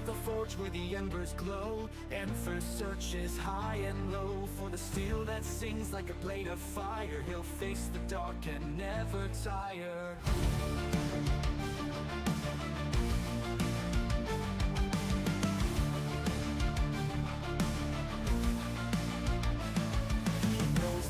of the forge where the embers glow, and first searches high and low for the steel that sings like a blade of fire. He'll face the dark and never tire.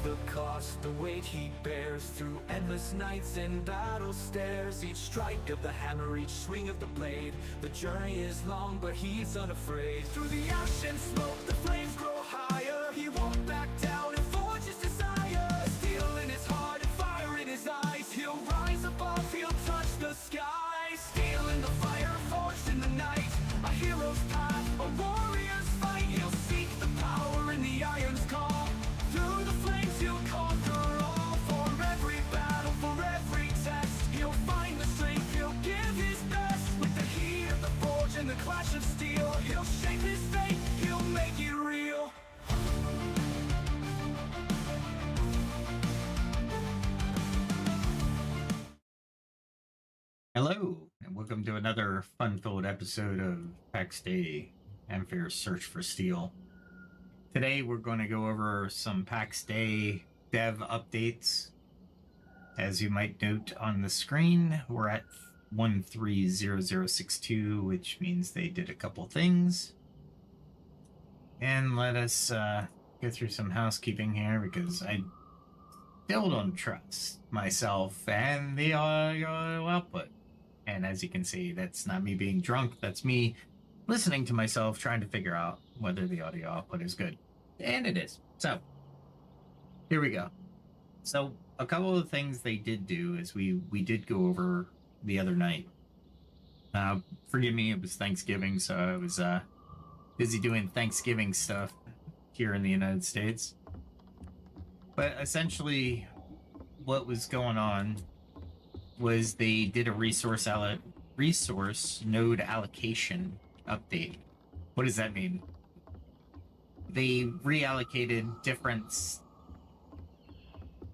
The cost, the weight he bears through endless nights and battle stares. Each strike of the hammer, each swing of the blade. The journey is long, but he's unafraid. Through the ash and smoke, the flames grow higher. He won't back down and forge his desire. Steel in his heart and fire in his eyes. He'll rise above, he'll touch the sky. Steel in the fire, forged in the night. A hero's path, a warrior's fight. He'll seek the power in the iron's call. Through the flames he'll conquer all. For every battle, for every test, he'll find the strength, he'll give his best. With the heat of the forge and the clash of steel, he'll shape his fate, he'll make it real. Hello, and welcome to another fun-filled episode of Pax Dei, Amphair's Search for Steel. Today we're going to go over some Pax Dei dev updates. As you might note on the screen, we're at 130062, which means they did a couple things. And let us go through some housekeeping here, because I still don't trust myself and the audio output. And as you can see, that's not me being drunk, that's me listening to myself, trying to figure out whether the audio output is good. And it is. So, here we go. So, a couple of things they did do is we did go over the other night. Forgive me, it was Thanksgiving, so I was busy doing Thanksgiving stuff here in the United States. But essentially, what was going on was they did a resource node allocation update. What does that mean? They reallocated different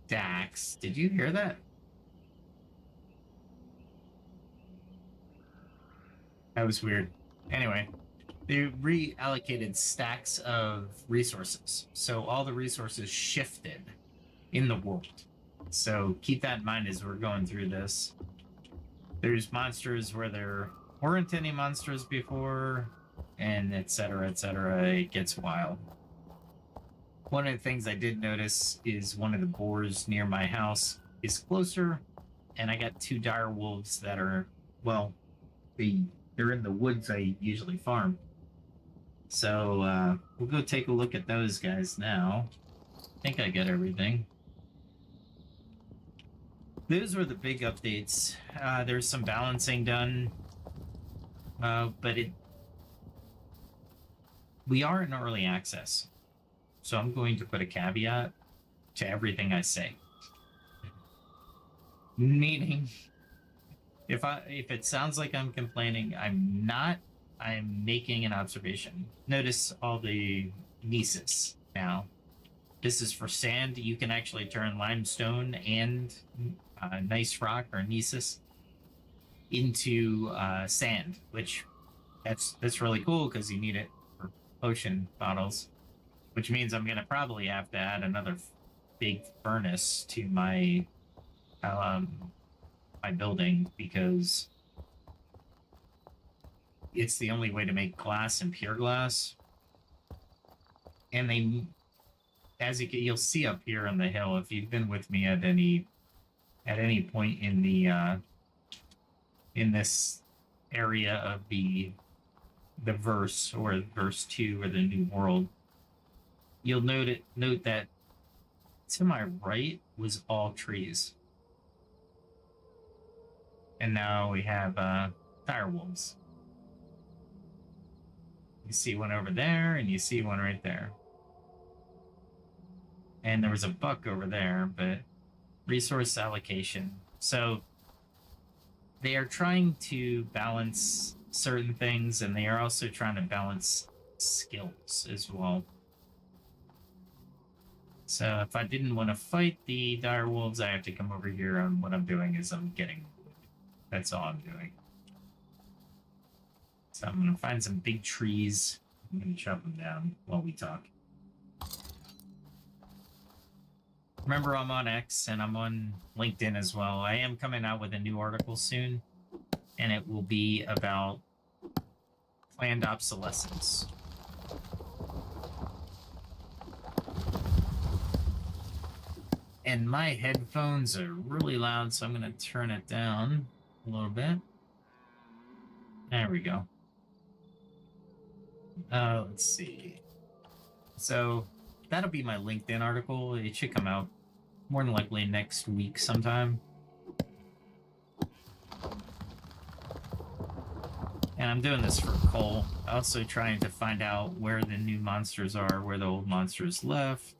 stacks. Did you hear that? That was weird. Anyway, they reallocated stacks of resources. So all the resources shifted in the world. So keep that in mind as we're going through this. There's monsters where there weren't any monsters before, and etc., etc. It gets wild. One of the things I did notice is one of the boars near my house is closer, and I got two dire wolves that are, well, they're in the woods I usually farm. So we'll go take a look at those guys now. I think I got everything. Those were the big updates. There's some balancing done, but we are in early access, so I'm going to put a caveat to everything I say. Meaning, if it sounds like I'm complaining, I'm not. I'm making an observation. Notice all the Nisus now. This is for sand. You can actually turn limestone and nice rock or Nisus into sand, which that's really cool because you need it for potion bottles, which means I'm gonna probably have to add another big furnace to my my building, because it's the only way to make glass and pure glass. And they, as you'll see up here on the hill, if you've been with me at any point in the in this area of the verse, or verse 2, or the new world, you'll note that to my right was all trees, and now we have dire wolves. You see one over there, and you see one right there. And there was a buck over there, but resource allocation. So they are trying to balance certain things, and they are also trying to balance skills as well. So if I didn't want to fight the dire wolves, I have to come over here, and what I'm doing is I'm getting wood. That's all I'm doing. So I'm gonna find some big trees. I'm gonna chop them down while we talk. Remember, I'm on X and I'm on LinkedIn as well. I am coming out with a new article soon, and it will be about planned obsolescence. And my headphones are really loud, so I'm going to turn it down a little bit. There we go. Let's see. So that'll be my LinkedIn article. It should come out more than likely next week sometime. And I'm doing this for Cole. Also trying to find out where the new monsters are, where the old monsters left.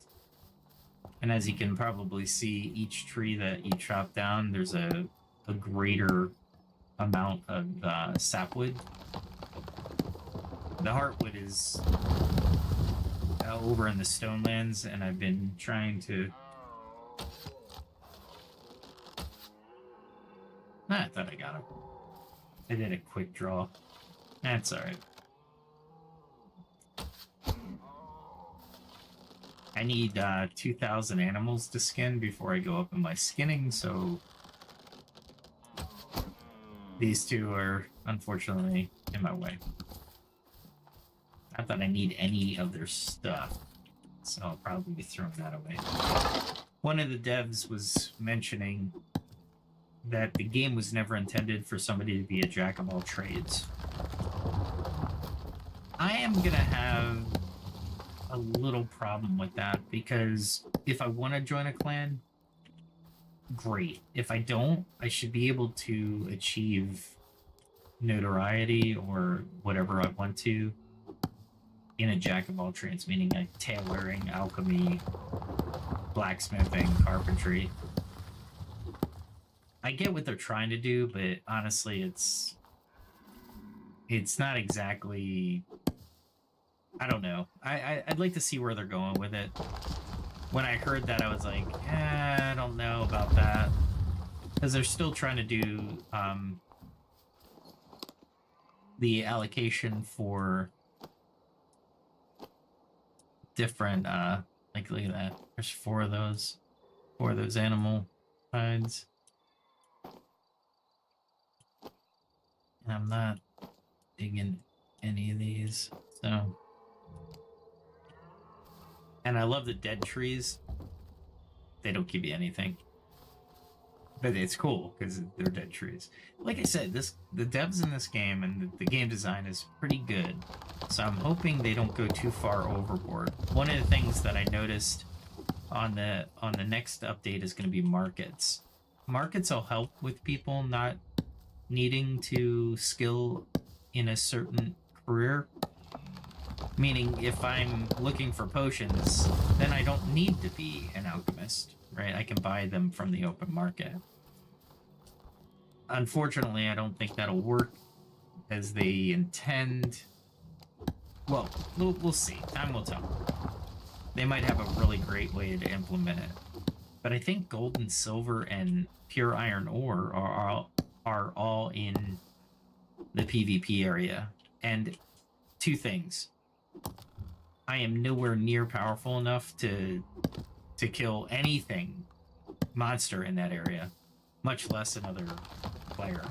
And as you can probably see, each tree that you chop down, there's a greater amount of sapwood. The heartwood is over in the Stonelands, and I've been trying to... I thought I got him. I did a quick draw. That's alright. I need 2,000 animals to skin before I go up in my skinning, so these two are unfortunately in my way. Not that I need any of their stuff, so I'll probably be throwing that away. One of the devs was mentioning that the game was never intended for somebody to be a jack of all trades. I am gonna have a little problem with that, because if I want to join a clan, great. If I don't, I should be able to achieve notoriety or whatever I want to in a jack of all trades, meaning like tailoring, alchemy, blacksmithing, carpentry. I get what they're trying to do, but honestly, it's not exactly... I don't know. I'd like to see where they're going with it. When I heard that, I was like, I don't know about that. Because they're still trying to do the allocation for different, like, look at that. There's four of those animal hides. And I'm not digging any of these, so... And I love the dead trees. They don't give you anything. But it's cool, because they're dead trees. Like I said, the devs in this game and the game design is pretty good. So I'm hoping they don't go too far overboard. One of the things that I noticed on the next update is going to be markets. Markets will help with people not needing to skill in a certain career. Meaning, if I'm looking for potions, then I don't need to be an alchemist, right? I can buy them from the open market. Unfortunately, I don't think that'll work as they intend. Well, we'll see. Time will tell. They might have a really great way to implement it. But I think gold and silver and pure iron ore are all in the PvP area. And two things. I am nowhere near powerful enough to kill anything monster in that area, much less another player.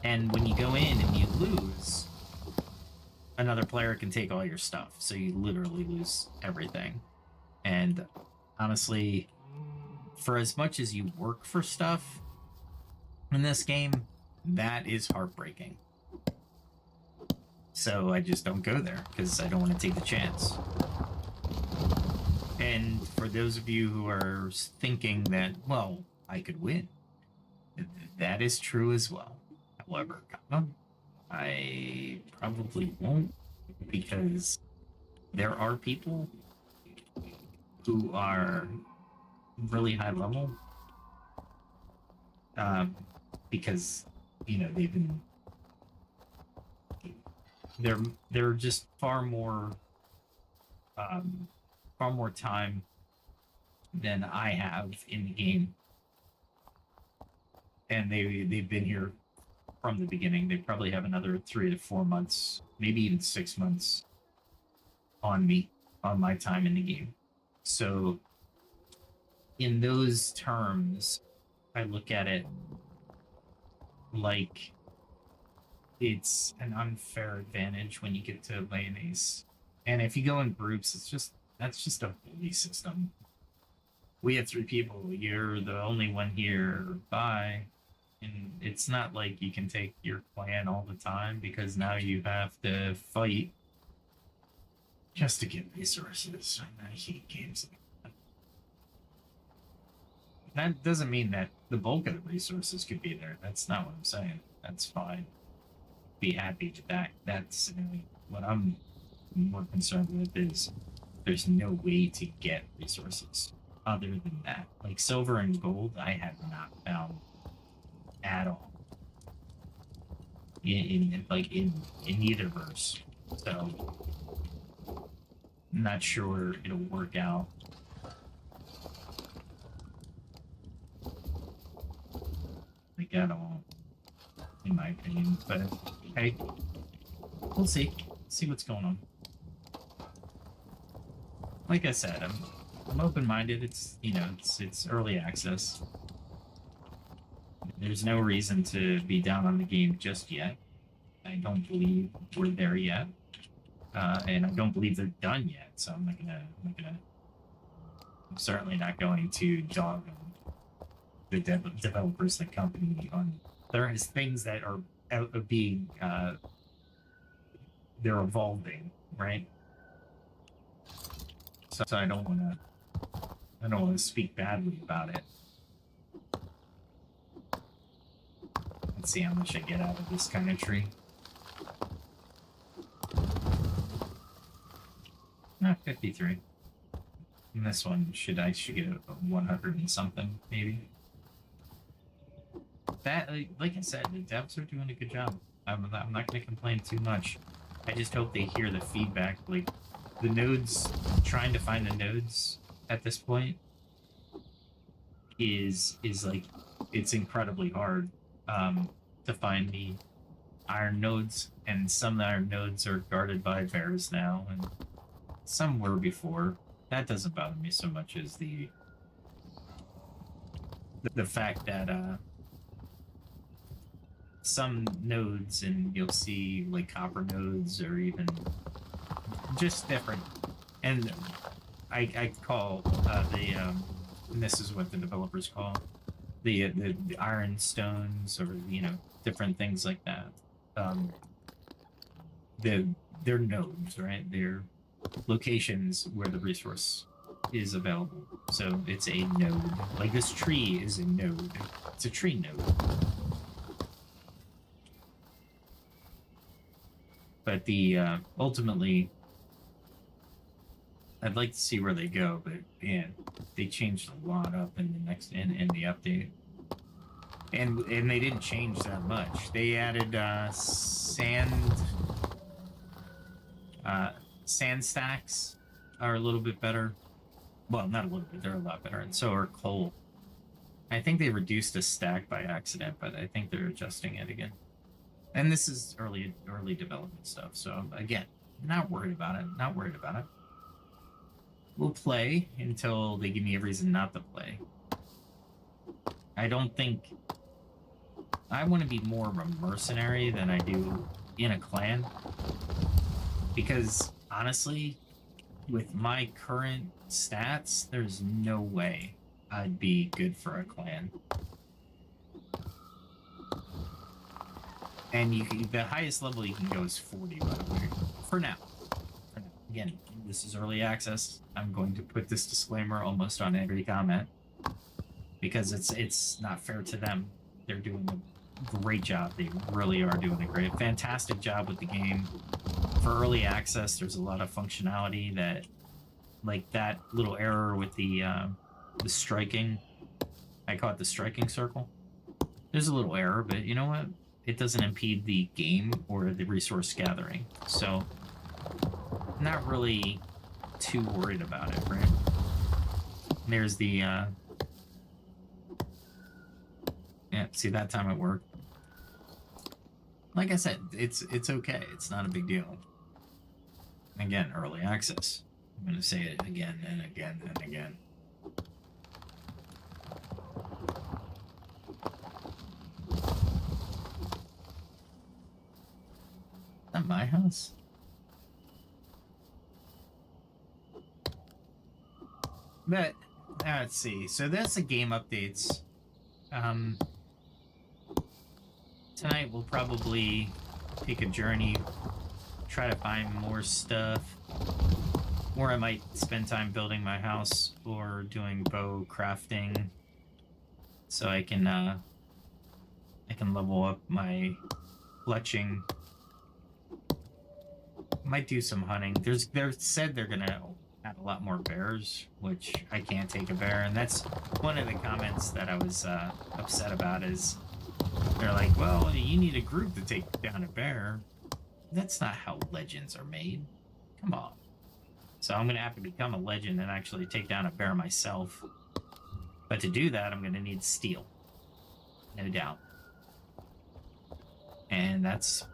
And when you go in and you lose, another player can take all your stuff, so you literally lose everything. And honestly, for as much as you work for stuff in this game, that is heartbreaking. So I just don't go there, because I don't want to take the chance. And for those of you who are thinking that, well, I could win, that is true as well. However, I probably won't, because there are people who are really high level, because, you know, they've been... They're just far more time than I have in the game, and they've been here from the beginning. They probably have another 3 to 4 months, maybe even 6 months on me, on my time in the game. So in those terms, I look at it like it's an unfair advantage when you get to lay an ace. And if you go in groups, that's just a bully system. We have 3 people, you're the only one here, bye. And it's not like you can take your clan all the time, because now you have to fight just to get resources. I hate games like that. That doesn't mean that the bulk of the resources could be there. That's not what I'm saying. That's fine. Be happy with that. That's what I'm more concerned with, is there's no way to get resources other than that. Like silver and gold, I have not found at all in either verse. So I'm not sure it'll work out. Like at all, in my opinion. But hey, we'll see. See what's going on. Like I said, I'm open-minded. It's it's early access. There's no reason to be down on the game just yet. I don't believe we're there yet, and I don't believe they're done yet. So I'm certainly not going to dog on the developers, the company, on there is things that are out of being they're evolving, right? So I don't want to speak badly about it. Let's see how much I get out of this kind of tree. Not 53. And this one I should get a 100 and something, maybe. That, like I said, the devs are doing a good job. I'm not going to complain too much. I just hope they hear the feedback. Like, the nodes, trying to find the nodes at this point is like, it's incredibly hard to find the iron nodes, and some iron nodes are guarded by bears now, and some were before. That doesn't bother me so much as the fact that some nodes, and you'll see like copper nodes or even just different, and I call and this is what the developers call the iron stones, or different things like that. They're nodes, right? They're locations where the resource is available. So it's a node. Like this tree is a node. It's a tree node. But the ultimately, I'd like to see where they go. But man, they changed a lot up in the next in the update. And they didn't change that much. They added sand stacks are a little bit better. Well, not a little bit, they're a lot better. And so are coal. I think they reduced a stack by accident, but I think they're adjusting it again. And this is early development stuff. So again, not worried about it. Not worried about it. We'll play until they give me a reason not to play. I don't think I want to be more of a mercenary than I do in a clan. Because honestly, with my current stats, there's no way I'd be good for a clan. And the highest level you can go is 40, by the way. For now. Again, this is early access. I'm going to put this disclaimer almost on every comment, because it's not fair to them. They're doing a great job. They really are doing a fantastic job with the game. For early access, there's a lot of functionality that, like that little error with the striking. I call it the striking circle. There's a little error, but you know what? It doesn't impede the game or the resource gathering. So, not really too worried about it, right? There's the, yeah, see, that time it worked. like I said, it's okay. It's not a big deal. Again, early access. I'm going to say it again and again and again. Is that my house? But let's see. So that's the game updates. Tonight we'll probably take a journey, try to find more stuff, or I might spend time building my house or doing bow crafting, so I can level up my fletching. Might do some hunting. They're said they're gonna add a lot more bears, which I can't take a bear, and that's one of the comments that I was upset about. Is they're like, well, you need a group to take down a bear. That's not how legends are made. Come on. So I'm gonna have to become a legend and actually take down a bear myself. But to do that, I'm gonna need steel, no doubt. And that's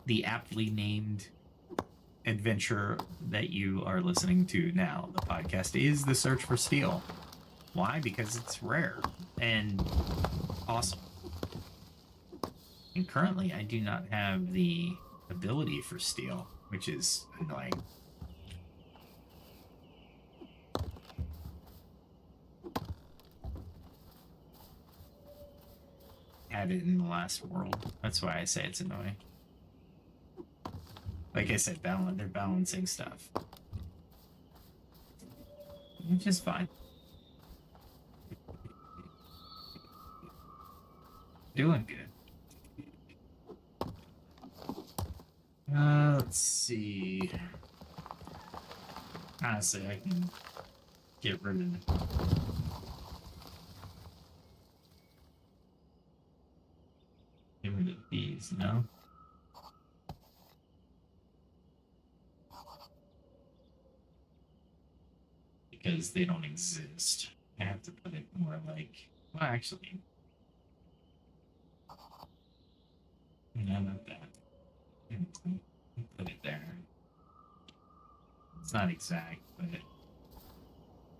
the aptly named adventure that you are listening to now. The podcast is The Search for Steel. Why? Because it's rare and awesome. And currently I do not have the ability for steel, which is annoying. Had it in the last world. That's why I say it's annoying. Like I said, they're balancing stuff. Which is fine. Doing good. Let's see. Honestly, I can get rid of these, no? Because they don't exist. I have to put it more like, well, actually, no, not that. Put it there. It's not exact, but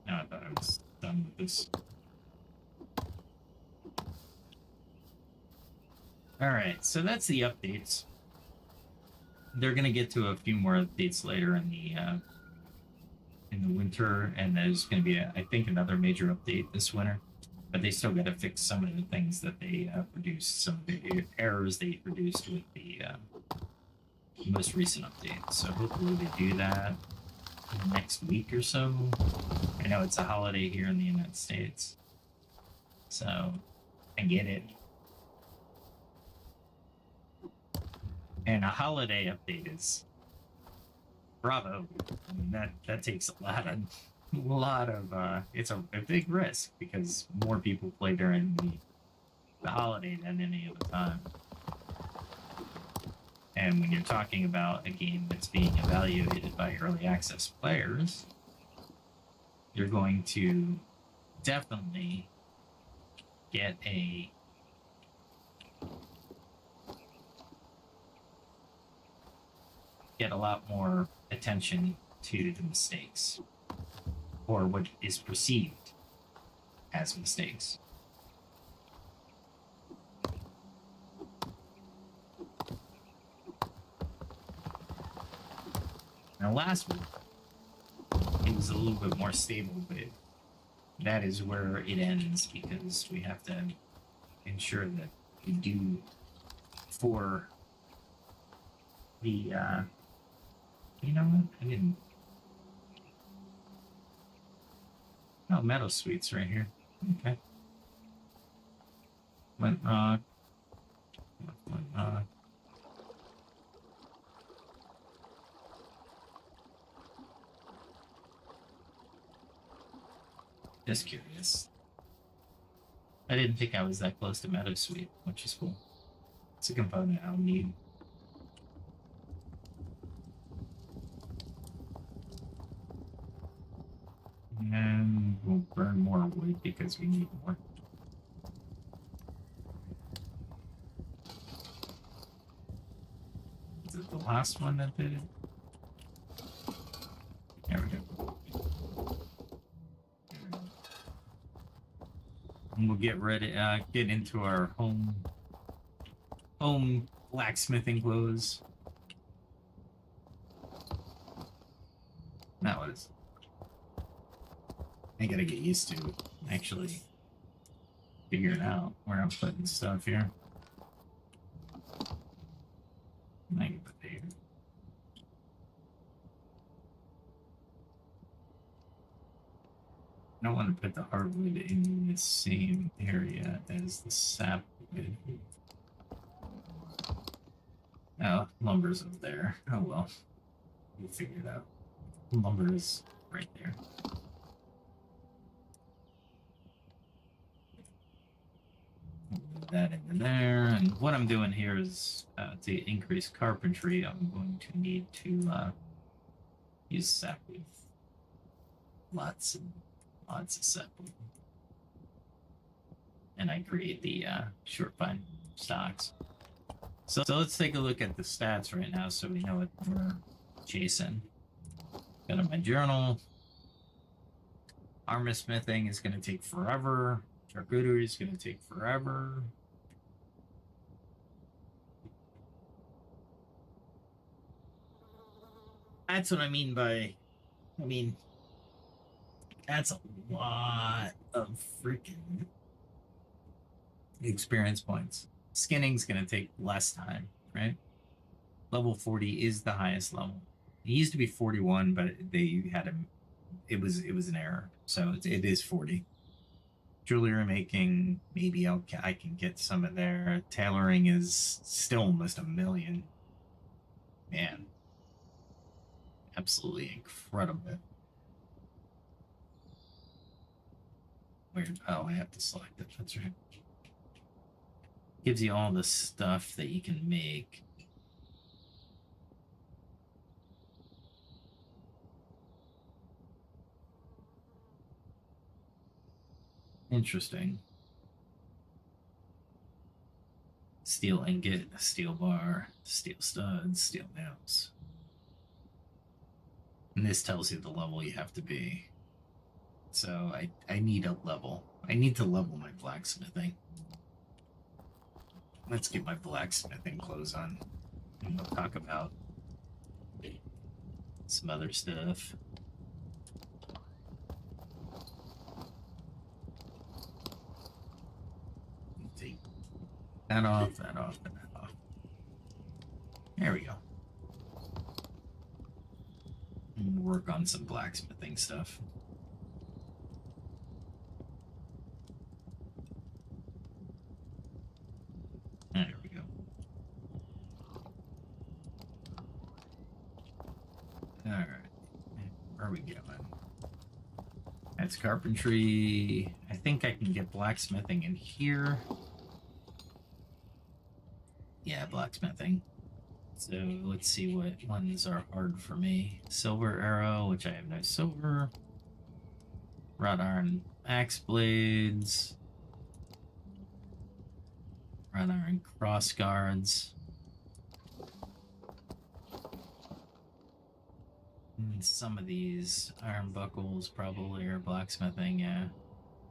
no, I thought I was done with this. Alright, so that's the updates. They're gonna get to a few more updates later in the winter, and there's gonna be, I think, another major update this winter. But they still gotta fix some of the things that they produced, some of the errors they produced with the most recent update. So hopefully they do that in the next week or so. I know it's a holiday here in the United States, so I get it. And a holiday update is bravo. I mean, that takes a lot of it's a big risk because more people play during the holiday than any other time. And when you're talking about a game that's being evaluated by early access players, you're going to definitely get a lot more attention to the mistakes, or what is perceived as mistakes. Now, last week, it was a little bit more stable, but that is where it ends because we have to ensure that we do for the, you know what? I didn't. Oh, Meadow Sweets right here. Okay. Went wrong. Went wrong. Just curious. I didn't think I was that close to Meadow Sweet, which is cool. It's a component I'll need. And we'll burn more wood because we need more. last one that did it? There we go. And we'll get ready, get into our home blacksmithing clothes. Now what is? I gotta get used to actually figuring out where I'm putting stuff here. I can put it here. I don't want to put the hardwood in the same area as the sapwood. Oh, lumber's up there. Oh well. We'll figure it out. Lumber is right there. Move that into there. And what I'm doing here is to increase carpentry, I'm going to need to use sapwood. Lots of sapwood. And I create the short pine stocks. So let's take a look at the stats right now so we know what we're chasing. Got in my journal. Armor smithing is going to take forever. Charcuterie is going to take forever. That's what I mean by... that's a lot of freaking experience points. Skinning's going to take less time, right? Level 40 is the highest level. It used to be 41, but they had a... It was an error, so it is 40. Jewelry making, maybe I can get some of there. Tailoring is still almost 1 million. Man. Absolutely incredible. Weird. Oh, I have to select it. That's right. Gives you all the stuff that you can make. Interesting. Steel ingot, steel bar, steel studs, steel nails. And this tells you the level you have to be. So I need a level. I need to level my blacksmithing. Let's get my blacksmithing clothes on. And we'll talk about some other stuff. Take that off, that off, and that off. There we go. And we'll work on some blacksmithing stuff. There we go. Alright. Where are we going? That's carpentry. I think I can get blacksmithing in here. Yeah, blacksmithing. So let's see what ones are hard for me. Silver arrow, which I have no silver. Wrought iron axe blades. Wrought iron cross guards. And some of these iron buckles probably are blacksmithing, yeah.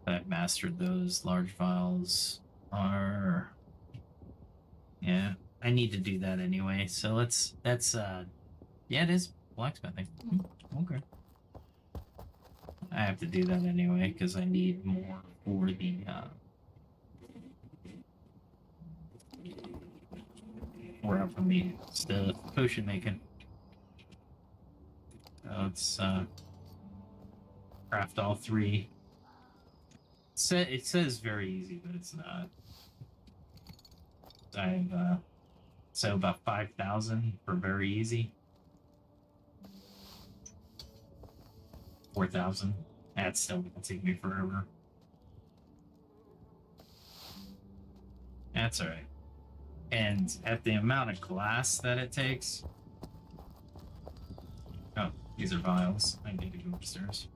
I've mastered those. Large files are... Yeah, I need to do that anyway. So yeah, it is blacksmithing. Okay. I have to do that anyway because I need more for the for me stuff. Potion making. So let's craft all 3. It says very easy, but it's not. I have so about 5,000 for very easy. 4,000. That's still gonna take me forever. That's alright. And at the amount of glass that it takes. Oh, these are vials. I need to go upstairs.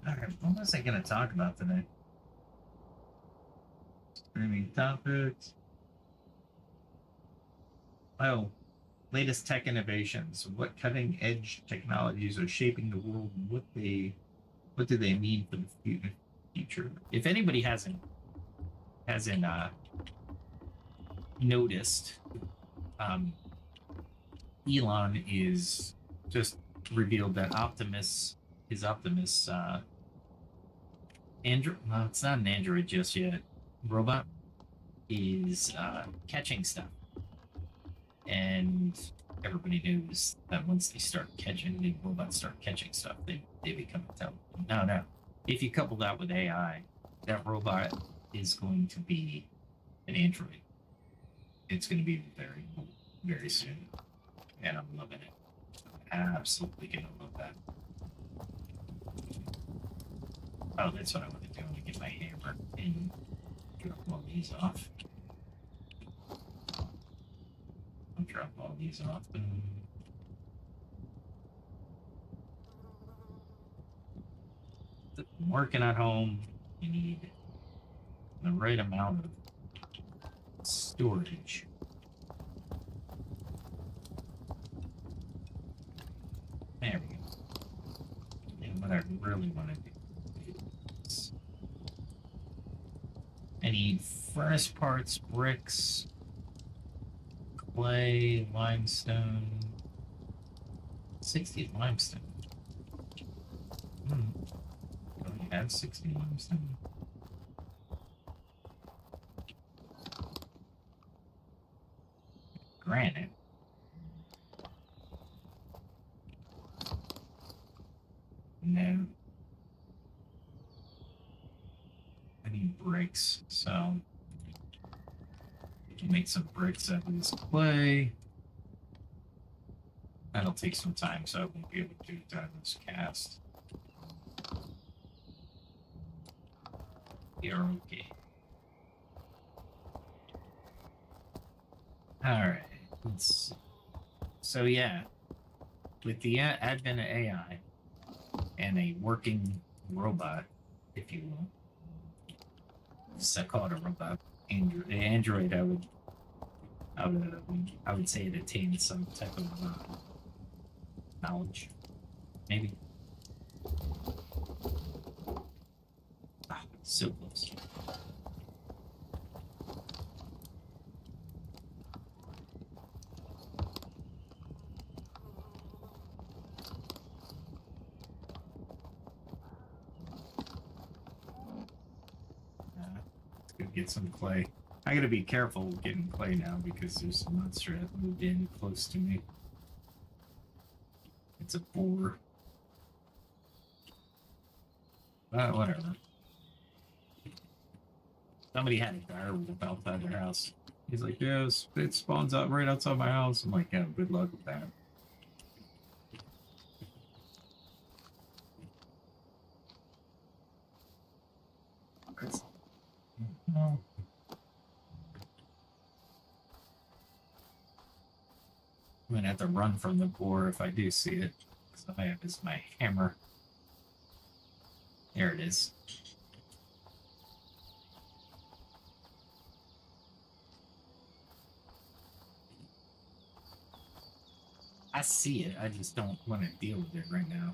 Alright, what was I gonna talk about today? Streaming topics. Oh, latest tech innovations. What cutting edge technologies are shaping the world? And what do they mean for the future? If anybody hasn't noticed, um, Elon is just revealed that Optimus Android. Well, it's not an android just yet. Robot is catching stuff, and everybody knows that once the robots start catching stuff, they become intelligent. No, no. If you couple that with AI, that robot is going to be an android. It's going to be very cool very soon, and I'm loving it. I'm absolutely gonna love that. Oh, that's what I want to do. I want to get my hammer and drop all these off. I'll drop all these off. Working at home, you need the right amount of storage. There we go. And what I really want to do is I need furnace parts, bricks, clay, limestone. 60 limestone. Do I have 60 limestone? Granite. No. I need bricks, so we can make some bricks out of this clay. That'll take some time, so I won't be able to do it out of this cast. You're okay. Alright, let's see. So yeah, with the advent of AI and a working robot, if you will, I call it a robot. Android, I would say it attains some type of knowledge, maybe. Ah, so close. Let's go get some clay. I gotta be careful getting clay now because there's a monster that moved in close to me. It's a boar. But whatever. Somebody had a dire wolf outside their house. He's like, yeah, it spawns out right outside my house. I'm like, yeah, good luck with that. No. I'm gonna have to run from the boar if I do see it. Because all I have is my hammer. There it is. I see it. I just don't want to deal with it right now.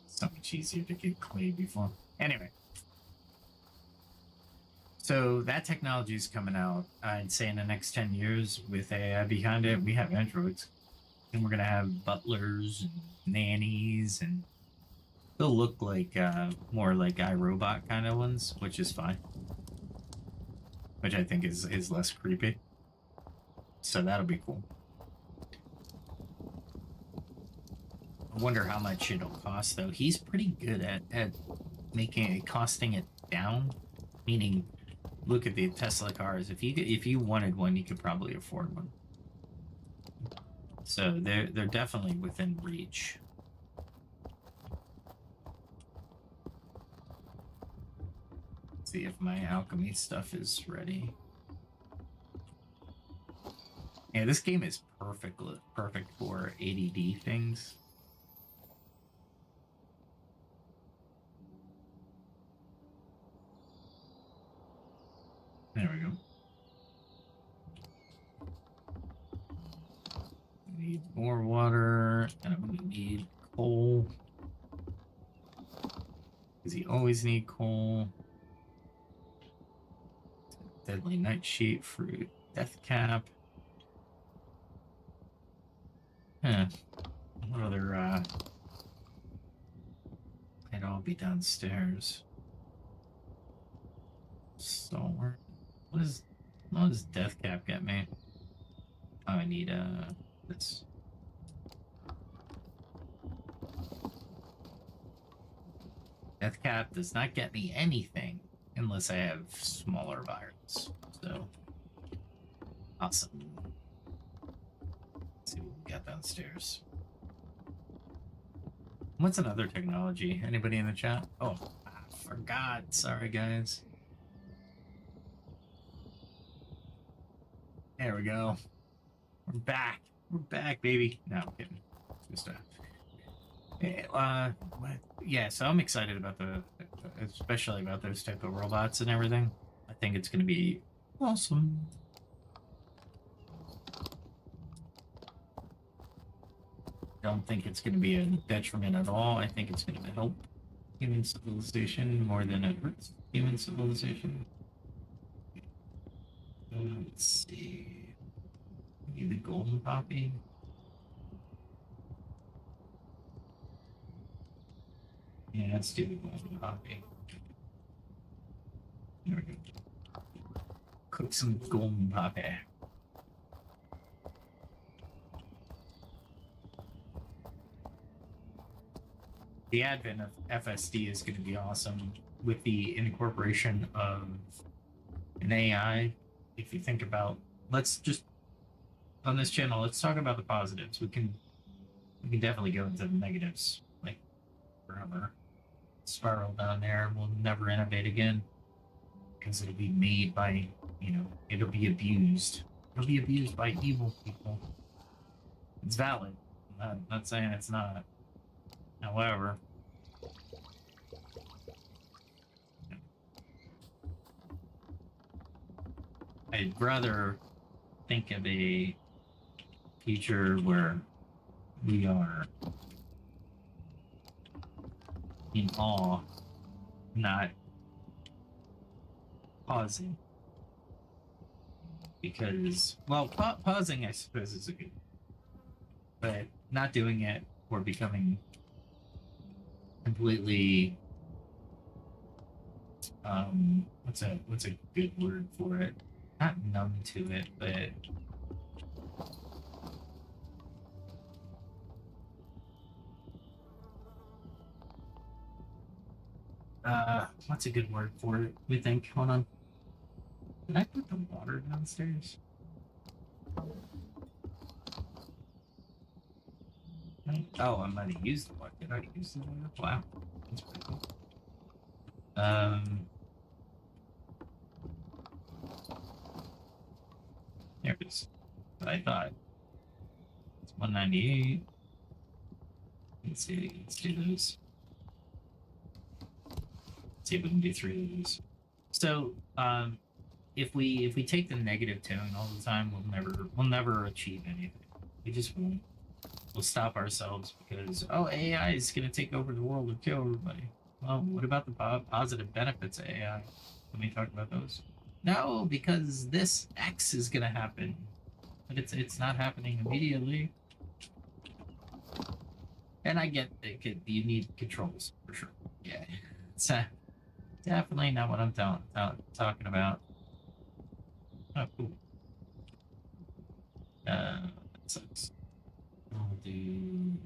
So much easier to get clay before. Anyway. So that technology is coming out, I'd say in the next 10 years with AI behind it. We have androids. And we're going to have butlers and nannies, and they'll look like more like iRobot kind of ones, which is fine. Which I think is less creepy. So that'll be cool. I wonder how much it'll cost, though. He's pretty good at costing it down, meaning look at the Tesla cars. If you wanted one, you could probably afford one. So they're definitely within reach. Let's see if my alchemy stuff is ready. Yeah, this game is perfect for ADD things. There we go. We need more water, and we need coal. Does he always need coal? Deadly nightshade, fruit, death cap. Huh. What other, they'd all be downstairs. So, what does death cap get me? Oh, I need, this. Death cap does not get me anything unless I have smaller virus. So, awesome. Let's see what we got downstairs. What's another technology? Anybody in the chat? Oh, I forgot. Sorry, guys. There we go. We're back. We're back, baby. No, I'm kidding. Just yeah, so I'm excited about especially about those type of robots and everything. I think it's gonna be awesome. Don't think it's gonna be a detriment at all. I think it's gonna help human civilization more than it hurts human civilization. Let's see. Maybe the golden poppy. Yeah, let's do the golden poppy. There we go. Cook some golden poppy. The advent of FSD is going to be awesome with the incorporation of an AI. If you think about, let's just on this channel, let's talk about the positives. We can definitely go into the negatives, like forever. Spiral down there, we'll never innovate again because it'll be made by, it'll be abused. It'll be abused by evil people. It's valid. I'm not saying it's not. However, I'd rather think of a future where we are in awe, not pausing. Because, well, pausing, I suppose, is a good, but not doing it or becoming completely, what's a good word for it? Not numb to it, but what's a good word for it? We think. Hold on. Did I put the water downstairs? Oh, I might have used the water. Did I use the water? Wow, that's pretty cool. There it is. What I thought. It's 198. Let's see. Let's do those. Let's see if we can do 3 of these. So, if we take the negative tone all the time, we'll never achieve anything. We just won't. We'll stop ourselves because AI is gonna take over the world and kill everybody. Well, what about the positive benefits of AI? Can we talk about those? No, because this X is gonna happen, but it's not happening immediately. And I get that you need controls for sure. Yeah, it's definitely not what I'm talking about. Oh, cool. That sucks. I'll do.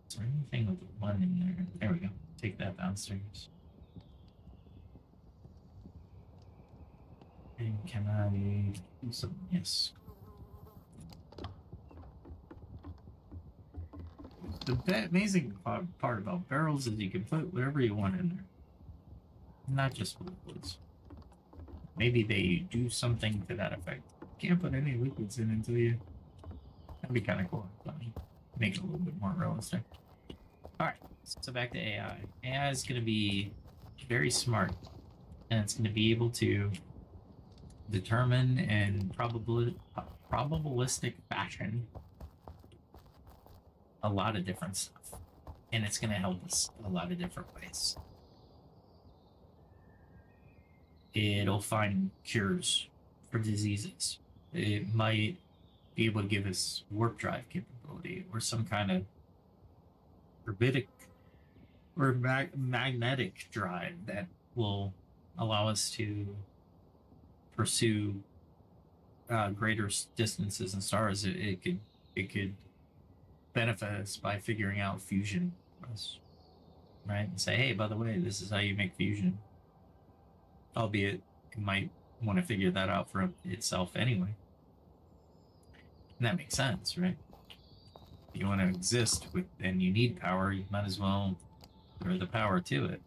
Is there anything with the 1 in there? There we go. Take that downstairs. And can I do something? Yes. The amazing part about barrels is you can put whatever you want in there. Not just liquids. Maybe they do something to that effect. Can't put any liquids in until you. That'd be kind of cool. Make it a little bit more realistic. Alright, so back to AI. AI is going to be very smart, and it's going to be able to determine in probabilistic fashion a lot of different stuff, and it's going to help us a lot of different ways. It'll find cures for diseases. It might be able to give us warp drive capability or some kind of orbitic or magnetic drive that will allow us to pursue greater distances in stars. It could benefit us by figuring out fusion, right? And say, hey, by the way, this is how you make fusion. Albeit, it might want to figure that out for itself anyway. And that makes sense, right? If you want to exist with, and you need power, you might as well throw the power to it.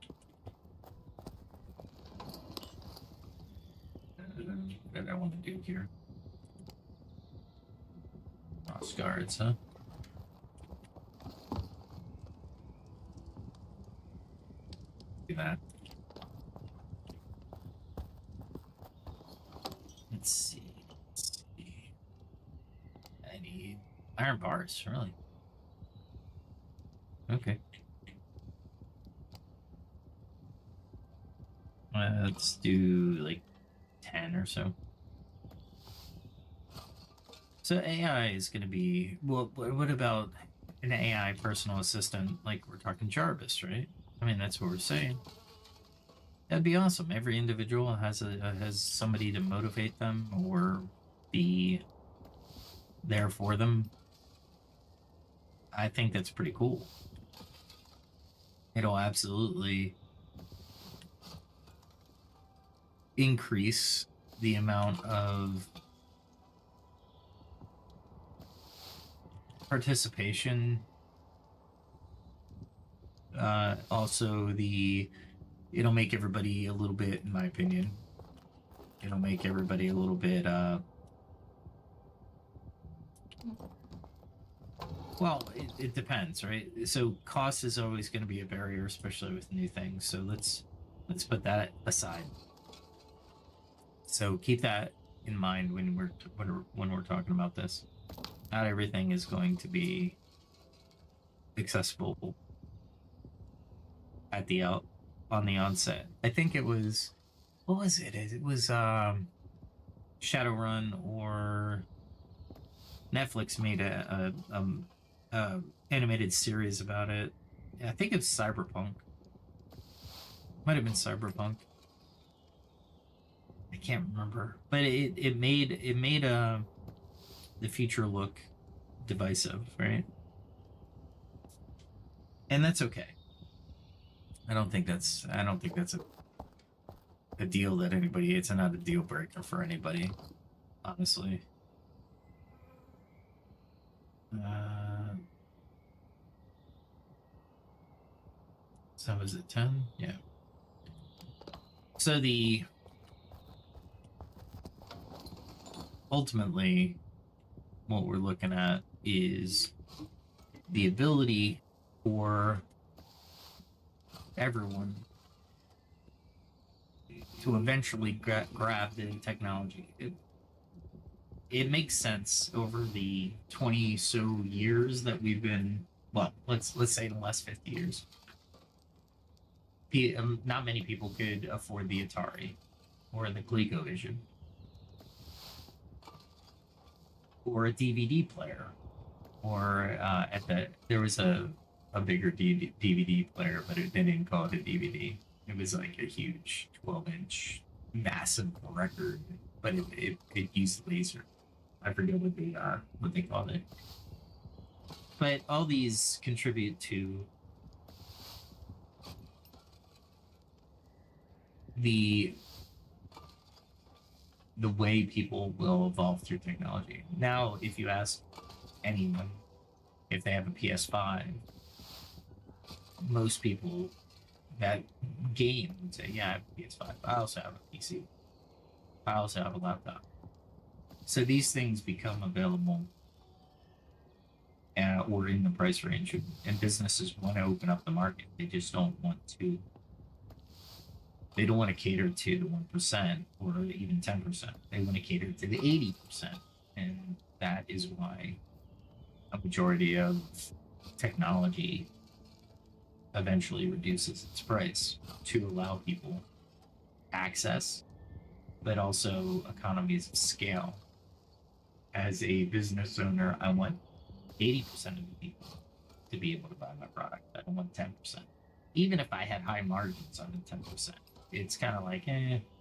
What I want to do here? Cross guards, huh? Do that. Let's see. I need iron bars, really. Okay. Let's do like 10 or so. So AI is going to be, well, what about an AI personal assistant? Like we're talking Jarvis, right? I mean, that's what we're saying. That'd be awesome. Every individual has somebody to motivate them or be there for them. I think that's pretty cool. It'll absolutely increase the amount of participation. Also, it'll make everybody a little bit, in my opinion, it'll make everybody a little bit, well, it depends, right? So cost is always going to be a barrier, especially with new things. So let's put that aside. So keep that in mind when we're talking about this. Not everything is going to be accessible at the on the onset. I think it was, what was it? It was Shadowrun, or Netflix made a animated series about it. I think it's Cyberpunk. Might have been Cyberpunk. I can't remember, but it made the future look divisive, right? And that's okay. I don't think that's a deal that anybody. It's not a deal breaker for anybody, honestly. So is it 10? Yeah. So ultimately, what we're looking at is the ability for everyone to eventually grab the technology. It makes sense over the 20 so years that we've been, well, let's say in the last 50 years. Not many people could afford the Atari or the ColecoVision or a DVD player, or there was a bigger DVD player, but they didn't call it a DVD. It was like a huge 12-inch massive record, but it used laser. I forget what they called it. But all these contribute to the way people will evolve through technology. Now, if you ask anyone if they have a PS5, most people that game would say, yeah, I have a PS5. I also have a PC. I also have a laptop. So these things become available or in the price range, and businesses want to open up the market. They just don't want to They don't want to cater to the 1% or even 10%. They want to cater to the 80%. And that is why a majority of technology eventually reduces its price to allow people access, but also economies of scale. As a business owner, I want 80% of the people to be able to buy my product. I don't want 10%. Even if I had high margins on the 10%. It's kind of like,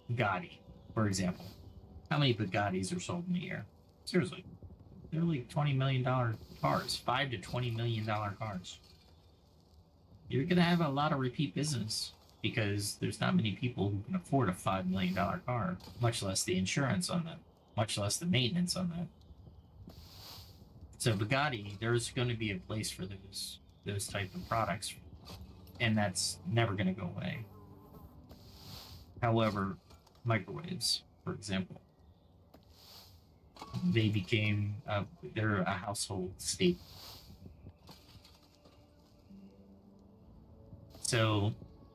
Bugatti, for example. How many Bugattis are sold in a year? Seriously. They're like $20 million cars, $5 to $20 million cars. You're going to have a lot of repeat business because there's not many people who can afford a $5 million car, much less the insurance on that, much less the maintenance on that. So Bugatti, there's going to be a place for those type of products, and that's never going to go away. However, microwaves, for example, they became they're a household staple. So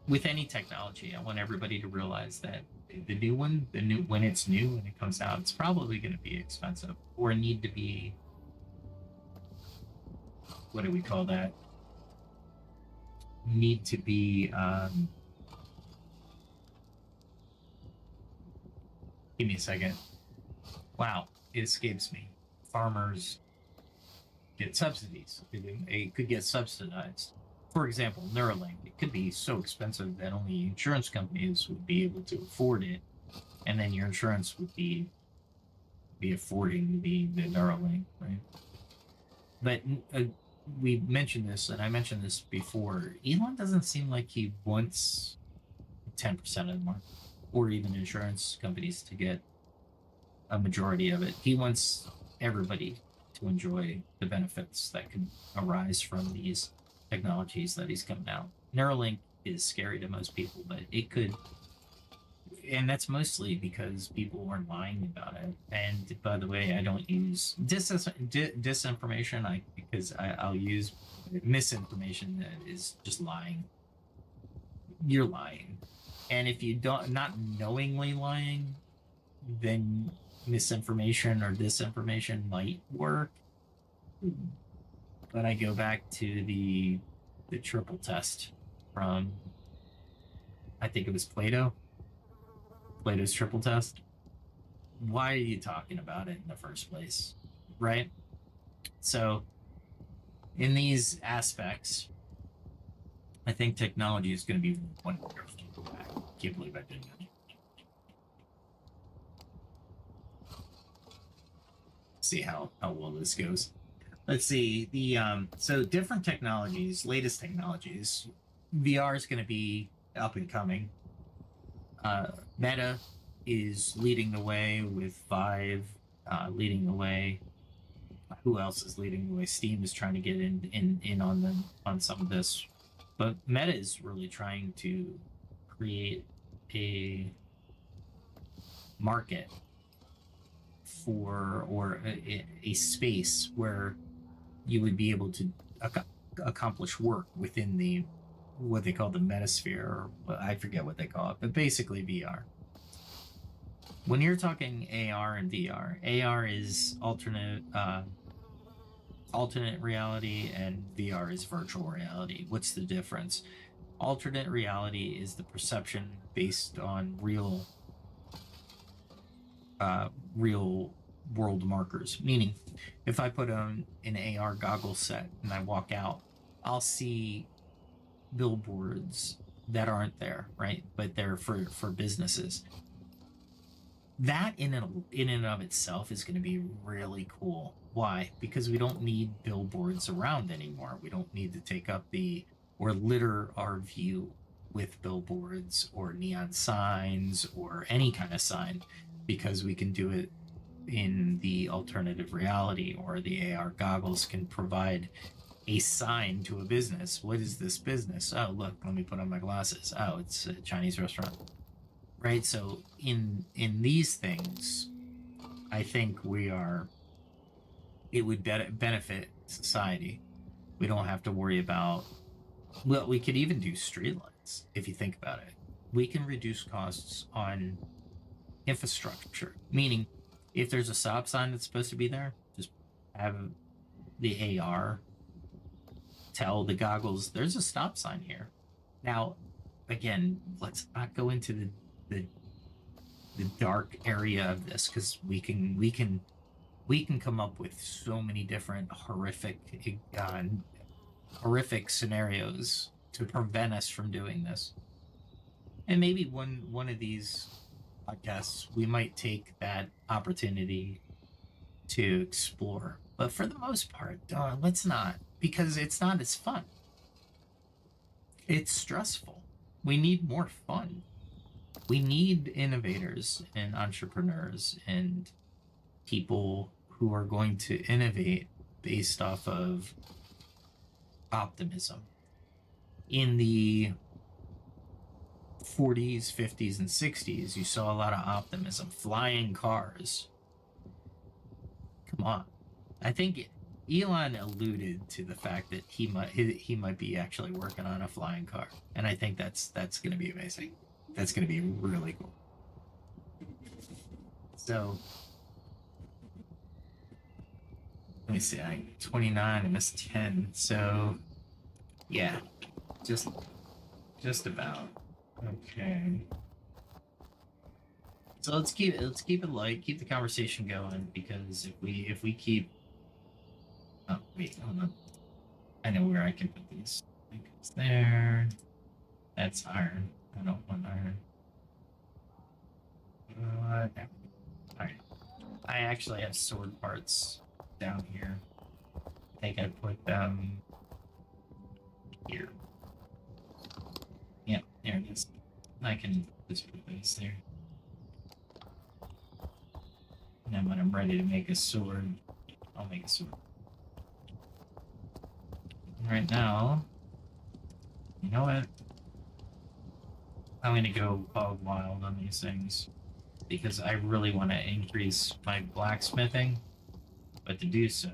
with any technology, I want everybody to realize that when it's new and it comes out, it's probably going to be expensive or need to be, what do we call that? Need to be, give me a second. Wow, it escapes me. Farmers get subsidies. It could get subsidized. For example, Neuralink, it could be so expensive that only insurance companies would be able to afford it, and then your insurance would be affording the Neuralink, right? But we mentioned this, and I mentioned this before. Elon doesn't seem like he wants 10% of the market, or even insurance companies to get a majority of it. He wants everybody to enjoy the benefits that can arise from these technologies that he's coming out. Neuralink is scary to most people, but it could, and that's mostly because people are lying about it. And by the way, I don't use disinformation because I'll use misinformation that is just lying. You're lying, and if you don't not knowingly lying, then misinformation or disinformation might work. But I go back to the triple test from, I think it was Plato's triple test. Why are you talking about it in the first place, right? So in these aspects, I think technology is going to be one. I can't believe I did that. See how well this goes. Let's see so different technologies, latest technologies. VR is going to be up and coming. Meta is leading the way with Vive, leading the way. Who else is leading the way? Steam is trying to get in on some of this, but Meta is really trying to create a market for, or a space where you would be able to accomplish work within the, what they call the metasphere, or I forget what they call it, but basically VR. When you're talking AR and VR, AR is alternate reality and VR is virtual reality. What's the difference? Alternate reality is the perception based on real world markers. Meaning, if I put on an AR goggle set and I walk out, I'll see billboards that aren't there, right? But they're for businesses. That in and of itself is going to be really cool. Why? Because we don't need billboards around anymore. We don't need to take up or litter our view with billboards or neon signs or any kind of sign, because we can do it in the alternative reality, or the AR goggles can provide a sign to a business. What is this business? Oh, look, let me put on my glasses. Oh, it's a Chinese restaurant. Right? So in these things, I think it would benefit society. We don't have to worry about, well, we could even do streetlights if you think about it. we can reduce costs on infrastructure. Meaning, if there's a stop sign that's supposed to be there, just have the AR tell the goggles there's a stop sign here. Now, again, let's not go into the dark area of this, because we can come up with so many different horrific scenarios to prevent us from doing this. And maybe one of these podcasts we might take that opportunity to explore. But for the most part, let's not, because it's not as fun. It's stressful. We need more fun. We need innovators and entrepreneurs and people who are going to innovate based off of optimism. In the 40s, 50s, and 60s, you saw a lot of optimism. Flying cars. Come on. I think Elon alluded to the fact that he might be actually working on a flying car, and I think that's going to be amazing. That's going to be really cool. So, let me see. I 29. I missed 10. So, yeah, just about. Okay. So let's keep it light. Keep the conversation going, because if we keep. Oh wait, hold on. I know where I can put these. It's there. That's iron. I don't want iron. There. All right. I actually have sword parts down here. I think I put them here. Yeah, there it is. I can just put those there. And then when I'm ready to make a sword, I'll make a sword. Right now, you know what? I'm gonna go hog wild on these things, because I really want to increase my blacksmithing, but to do so,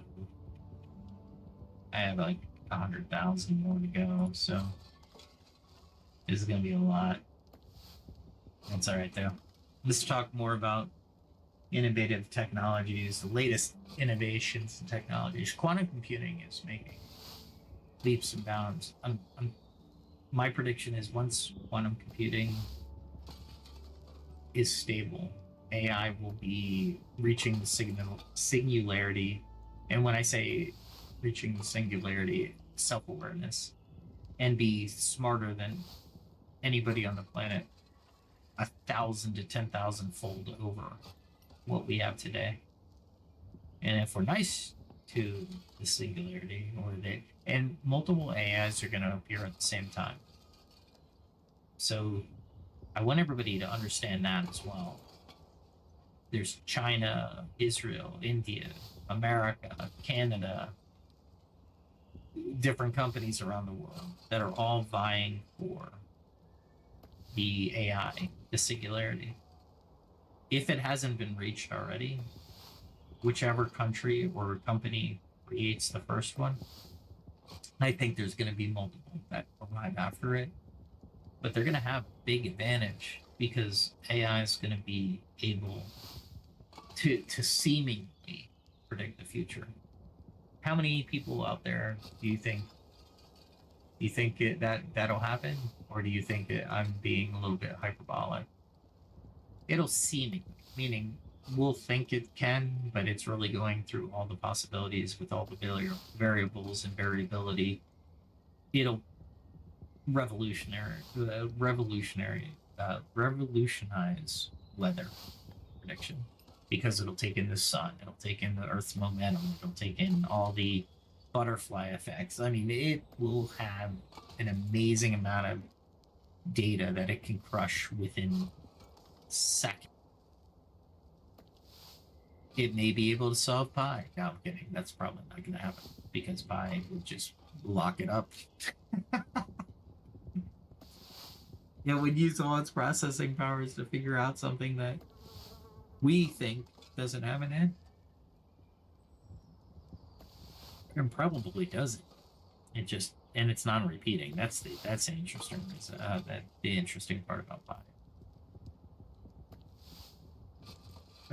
I have like 100,000 more to go, so this is gonna be a lot. That's all right though. Let's talk more about innovative technologies, the latest innovations and technologies. Quantum computing is making leaps and bounds. My prediction is, once quantum computing is stable, AI will be reaching the singularity. And when I say reaching the singularity, self-awareness, and be smarter than anybody on the planet, 1,000 to 10,000 fold over what we have today. And if we're nice to the singularity, and multiple AIs are going to appear at the same time. So I want everybody to understand that as well. There's China, Israel, India, America, Canada, different companies around the world that are all vying for the AI, the singularity. If it hasn't been reached already, whichever country or company creates the first one, I think there's going to be multiple that arrive after it, but they're going to have big advantage, because AI is going to be able to seemingly predict the future. How many people out there do you think that'll happen, or do you think that I'm being a little bit hyperbolic? It'll seem, meaning we'll think it can, but it's really going through all the possibilities with all the variables and variability. It'll revolutionize weather prediction, because it'll take in the sun, it'll take in the Earth's momentum, it'll take in all the butterfly effects. I mean, it will have an amazing amount of data that it can crush within seconds. It may be able to solve pi. No, I'm kidding. That's probably not going to happen, because pi would just lock it up. It would use all its processing powers to figure out something that we think doesn't have an end. And probably doesn't. It just and it's non-repeating. That's the interesting reason. The interesting part about Pi.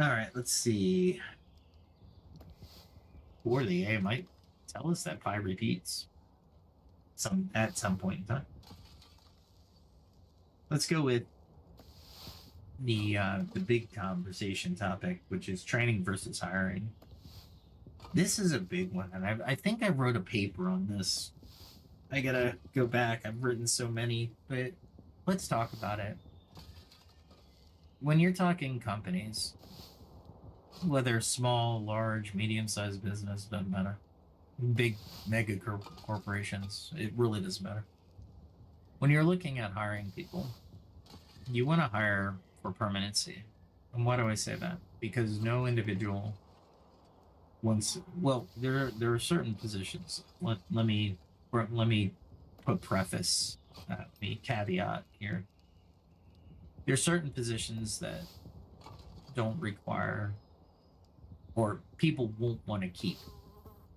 All right, let's see. Or the AI might tell us that Pi repeats at some point in time. Let's go with the big conversation topic, which is training versus hiring. This is a big one, and I think I wrote a paper on this. I gotta go back. I've written so many, but let's talk about it. When you're talking companies, whether small, large, medium-sized business, doesn't matter. Big, mega corporations, it really doesn't matter. When you're looking at hiring people, you want to hire for permanency. And why do I say that? Because no individual wants. Well, there are certain positions. Let me put preface, me caveat here. There are certain positions that don't require, or people won't want to keep,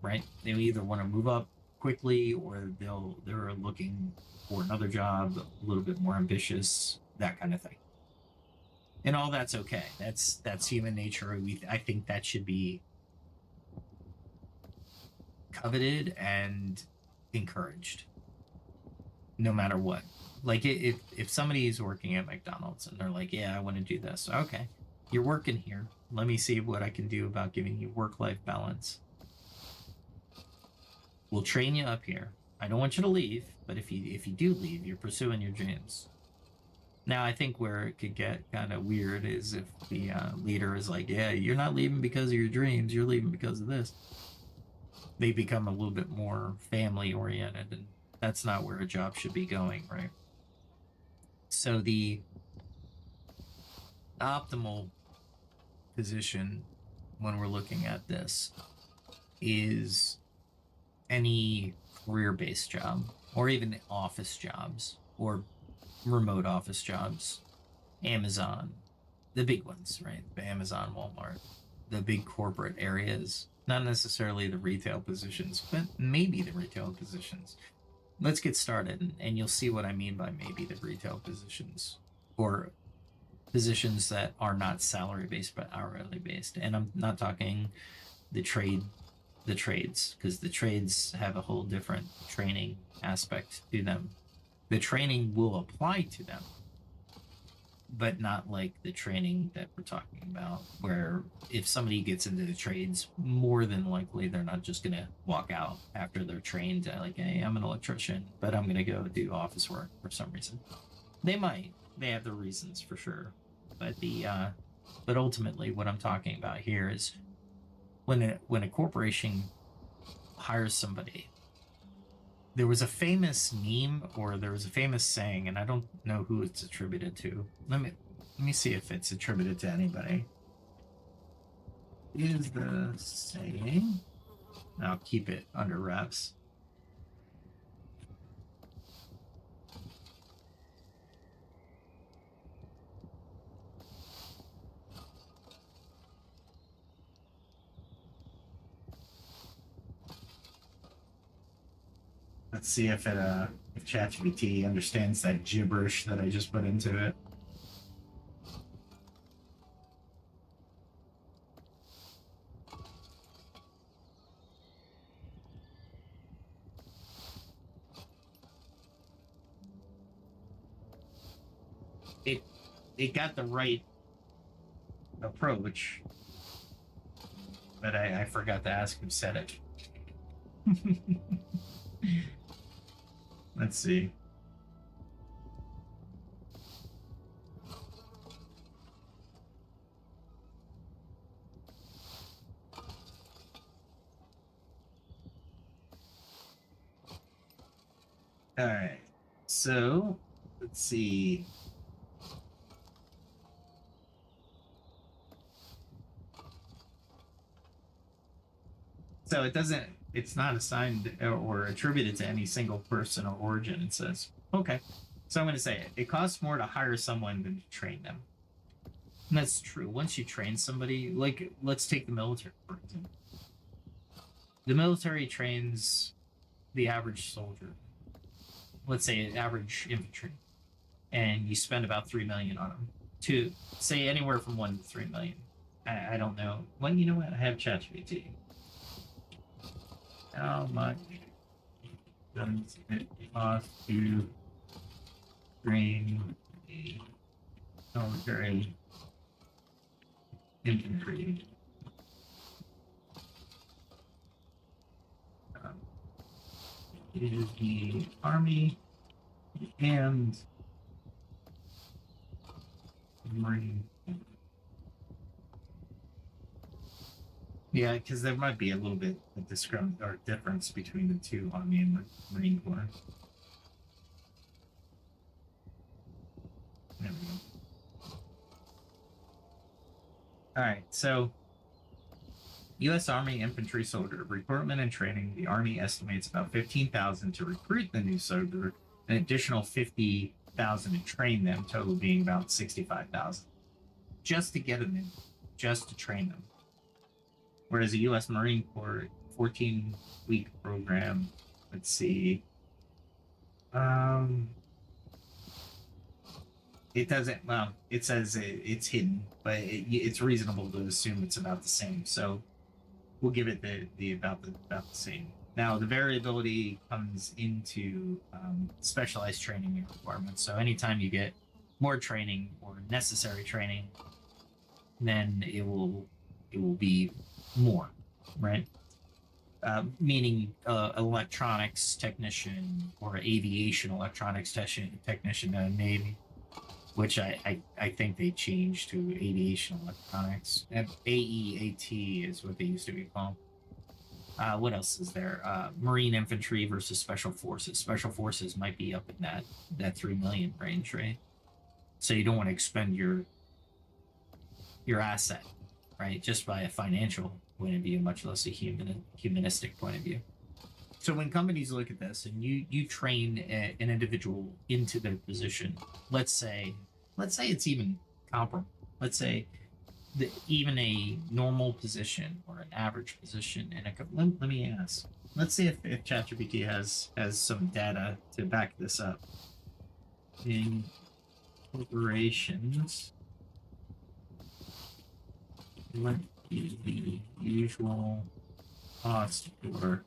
right? They either want to move up quickly, or they're looking for another job, a little bit more ambitious, that kind of thing. And all that's okay. That's human nature. I think that should be coveted and encouraged, no matter what. Like if somebody is working at McDonald's and they're like, yeah, I want to do this. Okay, you're working here. Let me see what I can do about giving you work-life balance. We'll train you up here. I don't want you to leave, but if you do leave, you're pursuing your dreams. Now, I think where it could get kind of weird is if the leader is like, yeah, you're not leaving because of your dreams, you're leaving because of this. They become a little bit more family-oriented, and that's not where a job should be going, right? So the optimal position when we're looking at this is any career-based job, or even office jobs, or remote office jobs. Amazon, the big ones, right? Amazon, Walmart, the big corporate areas, not necessarily the retail positions, but maybe the retail positions. Let's get started, and you'll see what I mean by maybe the retail positions, or positions that are not salary based but hourly based. And I'm not talking the trades, because the trades have a whole different training aspect to them. The training will apply to them, but not like the training that we're talking about, where if somebody gets into the trades, more than likely they're not just going to walk out after they're trained, like, hey, I'm an electrician, but I'm going to go do office work for some reason. They might. They have their reasons for sure. But ultimately what I'm talking about here is when a corporation hires somebody. There was a famous meme, or there was a famous saying, and I don't know who it's attributed to. Let me see if it's attributed to anybody. Is the saying? I'll keep it under wraps. Let's see if ChatGPT understands that gibberish that I just put into it. It got the right approach, but I forgot to ask who said it. Let's see. All right. So, let's see. So it's not assigned or attributed to any single person or origin. It says, okay. So I'm going to say it. It costs more to hire someone than to train them. And that's true. Once you train somebody, like, let's take the military, for example. The military trains the average soldier. let's say an average infantry, and you spend about 3 million on them, to say anywhere from 1 to 3 million. I don't know. Well, you know what? I have ChatGPT. How much does it cost to train a military infantry? Is the army and marine? Yeah, because there might be a little bit of or difference between the two, Army and Marine Corps. There we go. All right, so U.S. Army infantry soldier recruitment and training. The Army estimates about 15,000 to recruit the new soldier, an additional 50,000 to train them, total being about 65,000, just to get them in, just to train them. Whereas the U.S. Marine Corps 14-week program, let's see, it doesn't. Well, it says it's hidden, but it's reasonable to assume it's about the same. So we'll give it the about the same. Now the variability comes into specialized training requirements. So anytime you get more training or necessary training, then it will be more, right? Meaning electronics technician or aviation electronics technician in the Navy, which I think they changed to aviation electronics. And AEAT is what they used to be called. What else is there? Marine infantry versus special forces. Special forces might be up in that 3 million range, right? So you don't want to expend your asset, right? Just by a financial point of view, much less a humanistic point of view. So when companies look at this and you train an individual into their position, let's say it's even comparable. Let's say even a normal position or an average position in a let me ask. Let's see if ChatGPT has some data to back this up. In corporations, what is the usual cost for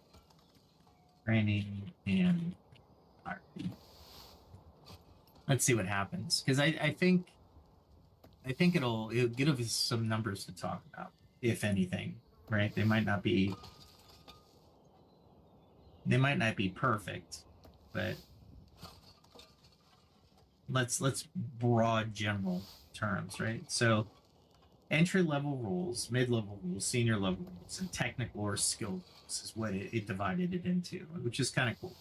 training and hiring? Let's see what happens, because I think it'll give us some numbers to talk about, if anything, right? They might not be perfect, but let's broad general terms, right? So entry-level roles, mid-level roles, senior-level roles, and technical or skilled roles is what it divided it into, which is kind of cool.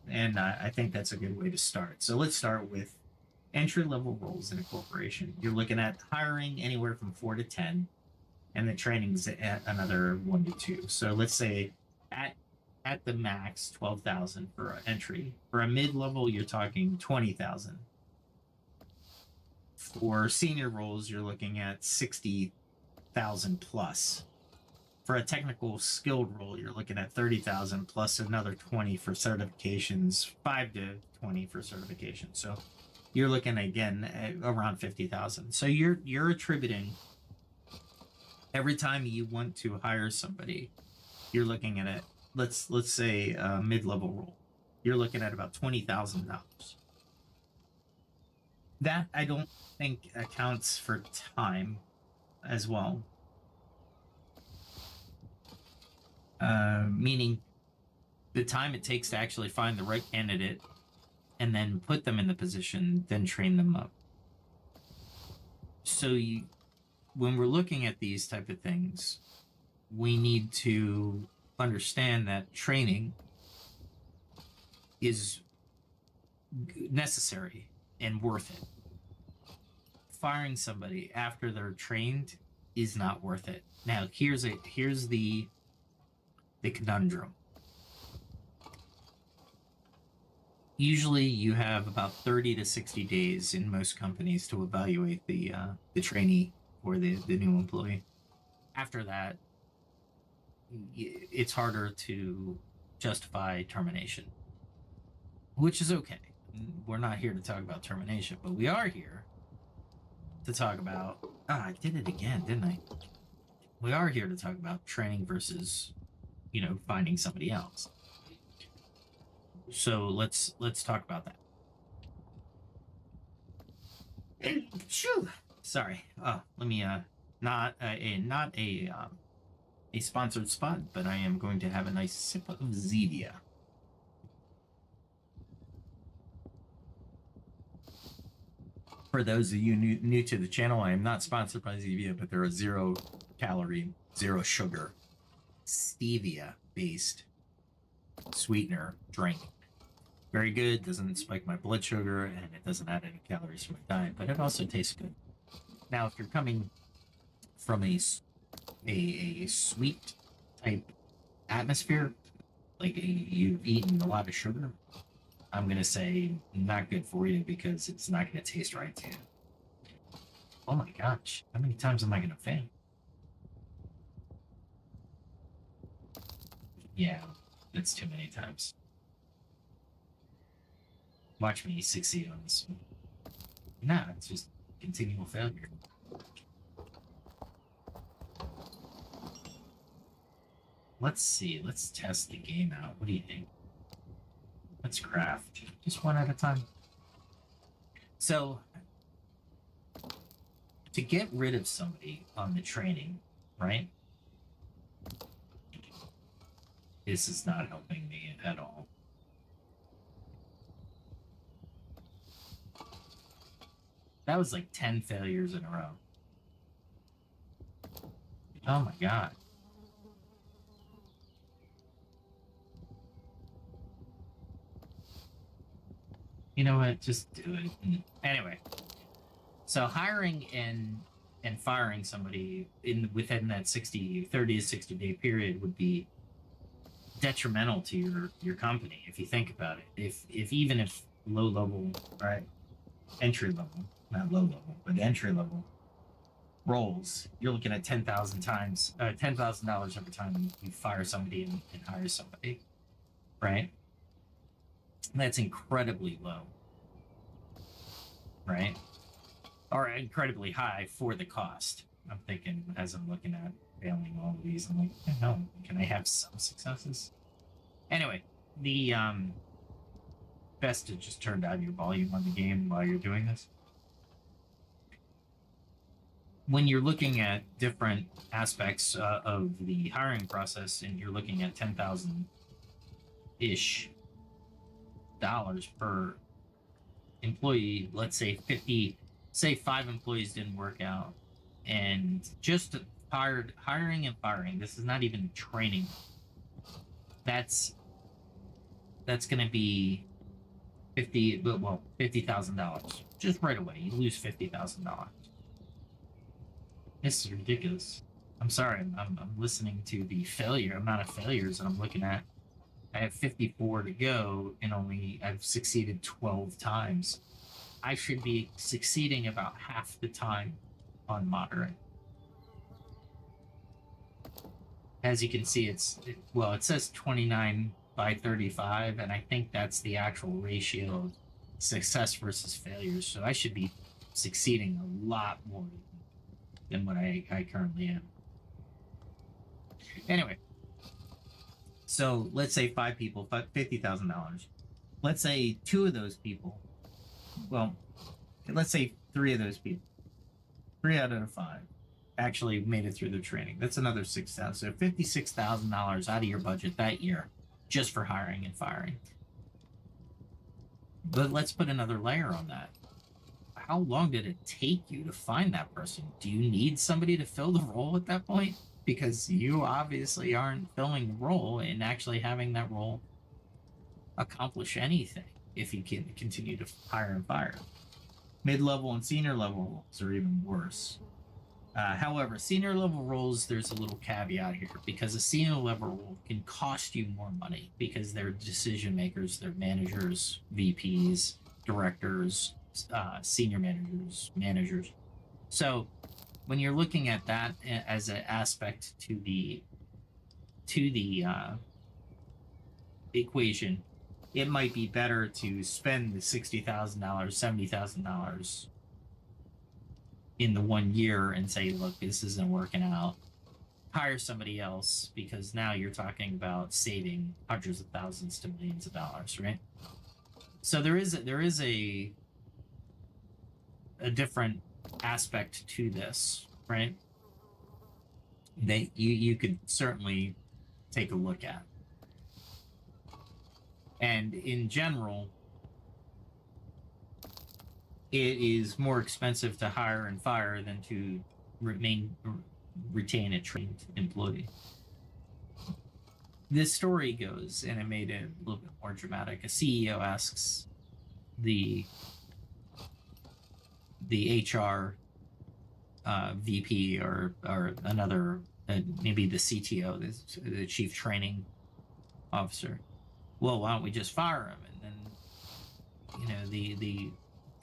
And I think that's a good way to start. So let's start with entry-level roles in a corporation. You're looking at hiring anywhere from 4 to 10, and the training's at another 1 to 2. So let's say at the max 12,000 for an entry. For a mid-level, you're talking 20,000. For senior roles, you're looking at 60,000 plus. For a technical skilled role, you're looking at 30,000 plus another 20 for certifications, 5 to 20 for certifications. So you're looking again at around 50,000. So you're attributing, every time you want to hire somebody, you're looking at it. Let's say a mid-level role. You're looking at about $20,000. That I don't think accounts for time as well. Meaning the time it takes to actually find the right candidate and then put them in the position, then train them up. So when we're looking at these type of things, we need to understand that training is necessary and worth it. Firing somebody after they're trained is not worth it. Now, here's the conundrum. Usually you have about 30 to 60 days in most companies to evaluate the trainee or the new employee. After that, it's harder to justify termination. which is okay. We're not here to talk about termination, but we are here to talk about. I did it again, didn't I? We are here to talk about training versus, finding somebody else. So let's talk about that. Shoo! Sorry. Let me not a sponsored spot, but I am going to have a nice sip of Zevia. For those of you new to the channel, I am not sponsored by Zevia, but they're a 0-calorie, 0-sugar, stevia-based sweetener drink. Very good, doesn't spike my blood sugar, and it doesn't add any calories to my diet, but it also tastes good. Now, if you're coming from a sweet type atmosphere, like you've eaten a lot of sugar, I'm going to say not good for you because it's not going to taste right to you. Oh my gosh, how many times am I going to fail? Yeah, that's too many times. Watch me succeed on this one. Nah, it's just continual failure. Let's see. Let's test the game out. What do you think? Let's craft. Just one at a time. So, to get rid of somebody on the training, right? This is not helping me at all. That was like 10 failures in a row. Oh my god. You know what? Just do it. Anyway, so hiring and firing somebody within that 30 to 60 day period would be detrimental to your company if you think about it. Even if low level, right, entry level, not low level, but entry level roles, you're looking at $10,000 every time you fire somebody and hire somebody, right? That's incredibly low, right? Or incredibly high for the cost. I'm thinking as I'm looking at failing all of these, I'm like, no, can I have some successes? Anyway, the best to just turn down your volume on the game while you're doing this. When you're looking at different aspects of the hiring process and you're looking at $10,000-ish per employee, let's say 5 employees didn't work out, and just hiring and firing, this is not even training, that's going to be $50,000 just right away. You lose $50,000. This is ridiculous. I'm sorry, I'm listening to the amount of failures, and I'm looking at, I have 54 to go, and I've succeeded 12 times. I should be succeeding about half the time on moderate. As you can see, it says 29 by 35, and I think that's the actual ratio of success versus failure. So I should be succeeding a lot more than what I currently am. Anyway, so let's say 5 people, $50,000. Let's say 2 of those people, let's say 3 of those people, 3 out of 5 actually made it through the training. That's another $6,000. So $56,000 out of your budget that year just for hiring and firing. But let's put another layer on that. How long did it take you to find that person? Do you need somebody to fill the role at that point? Because you obviously aren't filling the role and actually having that role accomplish anything if you can continue to hire and fire. Mid-level and senior level roles are even worse. However, senior level roles, there's a little caveat here, because a senior level role can cost you more money because they're decision makers, they're managers, VPs, directors, senior managers. So when you're looking at that as an aspect to the equation, it might be better to spend the $60,000, $70,000 in the 1 year and say, look, this isn't working out. Hire somebody else, because now you're talking about saving hundreds of thousands to millions of dollars, right? So there is a different aspect to this, right? That you could certainly take a look at. And in general, it is more expensive to hire and fire than to retain a trained employee. This story goes, and it made it a little bit more dramatic. A CEO asks the HR VP or another, maybe the CTO, the chief training officer, well, why don't we just fire him? And then, the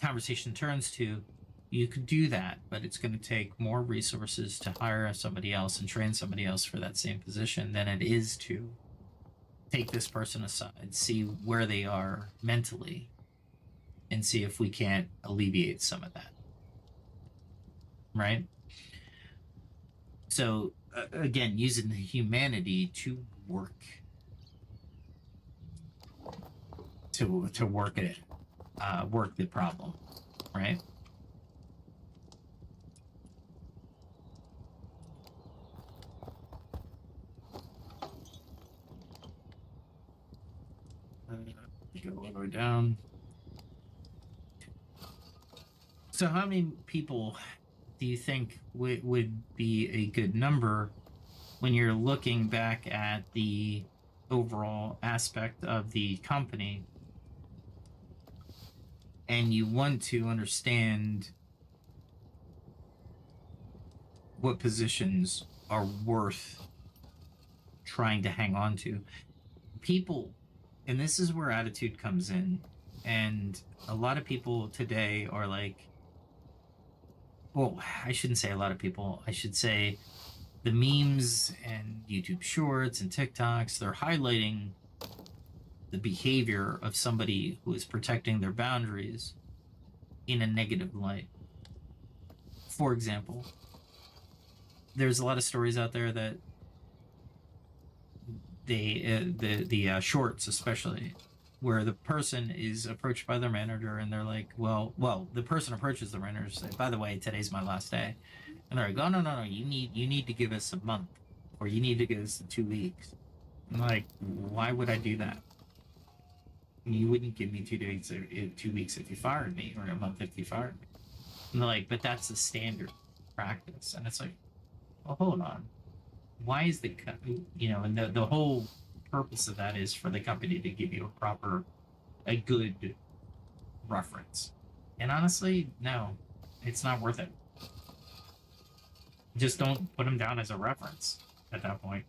conversation turns to, you could do that, but it's going to take more resources to hire somebody else and train somebody else for that same position than it is to take this person aside, see where they are mentally, and see if we can't alleviate some of that. Right? So, again, using the humanity to work. To work it, work the problem, right? Go all the way down. So how many people do you think would be a good number when you're looking back at the overall aspect of the company and you want to understand what positions are worth trying to hang on to? People, and this is where attitude comes in, and a lot of people today are like, well, I shouldn't say a lot of people, I should say the memes and YouTube shorts and TikToks, they're highlighting the behavior of somebody who is protecting their boundaries in a negative light. For example, there's a lot of stories out there that the shorts especially, where the person is approached by their manager and they're like, well, the person approaches the manager and says, by the way, today's my last day. And they're like, oh, no, you need to give us a month, or you need to give us 2 weeks. I'm like, why would I do that? You wouldn't give me 2 days or 2 weeks if you fired me, or a month if you fired me. And they're like, but that's the standard practice. And it's like, well, hold on. Why is and the whole purpose of that is for the company to give you a good reference. And honestly, no, it's not worth it. Just don't put them down as a reference at that point.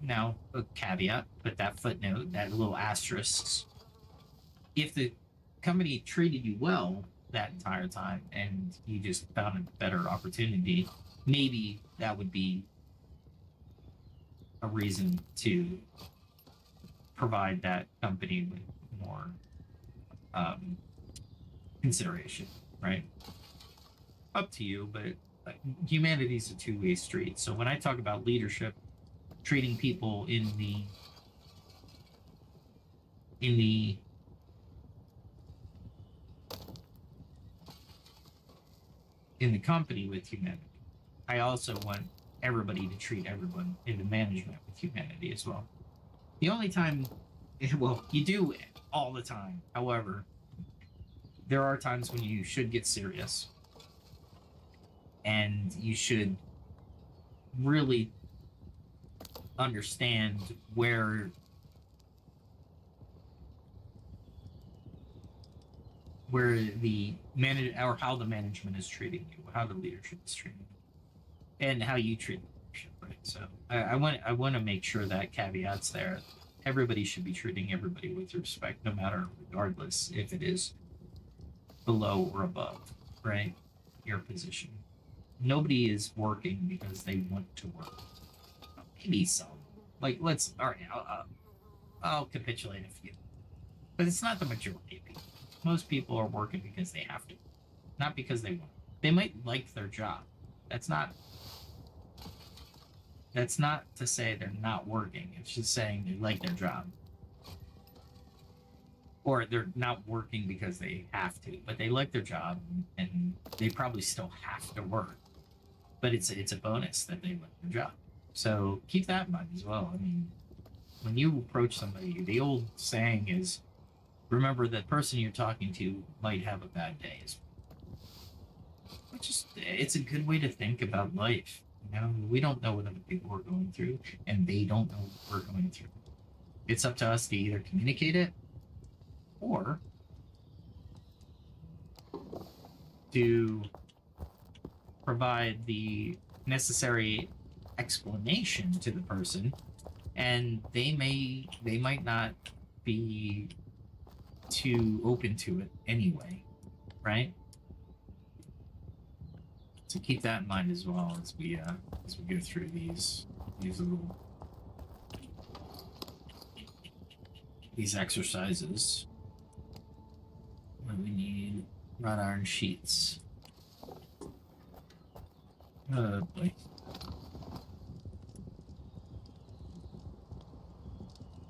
Now, a caveat, put that footnote, that little asterisk. If the company treated you well that entire time and you just found a better opportunity, maybe that would be a reason to provide that company with more consideration, right? Up to you, but humanity's a two-way street. So when I talk about leadership, treating people in the company with humanity, I also want everybody to treat everyone in the management with humanity as well. The only time, well, you do it all the time. However, there are times when you should get serious and you should really understand where the or how the management is treating you, how the leadership is treating you, and how you treat the leadership, right? So I want to make sure that caveat's there. Everybody should be treating everybody with respect, no matter, regardless if it is below or above, right? Your position. Nobody is working because they want to work. Maybe some, Like, let's, all right, I'll capitulate a few. But it's not the majority of people. Most people are working because they have to, not because they want. They might like their job. That's not to say they're not working. It's just saying they like their job. Or they're not working because they have to, but they like their job and they probably still have to work. But it's a bonus that they like their job. So keep that in mind as well. I mean, when you approach somebody, the old saying is, remember that person you're talking to might have a bad day. Which is, it's a good way to think about life. You know, we don't know what other people are going through, and they don't know what we're going through. It's up to us to either communicate it or to provide the necessary explanation to the person, and they might not be too open to it anyway, right? So keep that in mind as well as we go through these exercises. What do we need? Wrought iron sheets. Oh boy.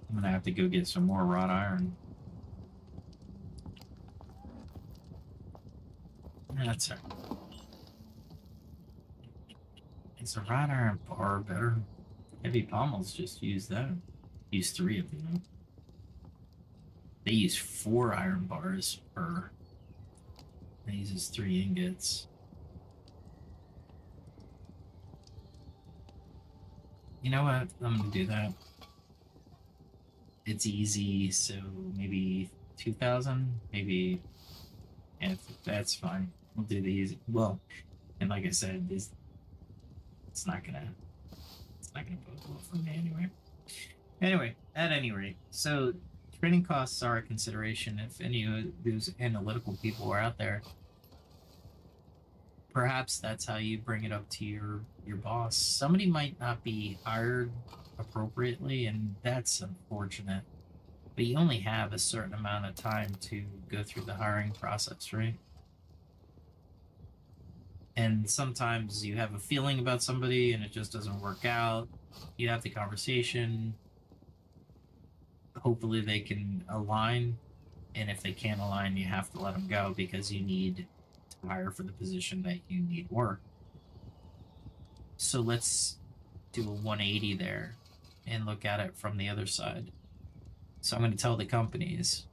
I'm gonna have to go get some more wrought iron. That's it. Is a wrought iron bar better? Heavy pommels just use that. Use 3 of them. They use 4 iron bars per. That uses 3 ingots. You know what? I'm gonna do that. It's easy, so maybe 2,000, maybe. Yeah, that's fine. We'll do these. Well, and like I said, it's not gonna bode well for me anyway. Anyway, at any rate, so training costs are a consideration. If any of those analytical people are out there, perhaps that's how you bring it up to your boss. Somebody might not be hired appropriately, and that's unfortunate. But you only have a certain amount of time to go through the hiring process, right? And sometimes you have a feeling about somebody and it just doesn't work out. You have the conversation. Hopefully they can align. And if they can't align, you have to let them go because you need to hire for the position that you need work. So let's do a 180 there and look at it from the other side. So I'm going to tell the companies,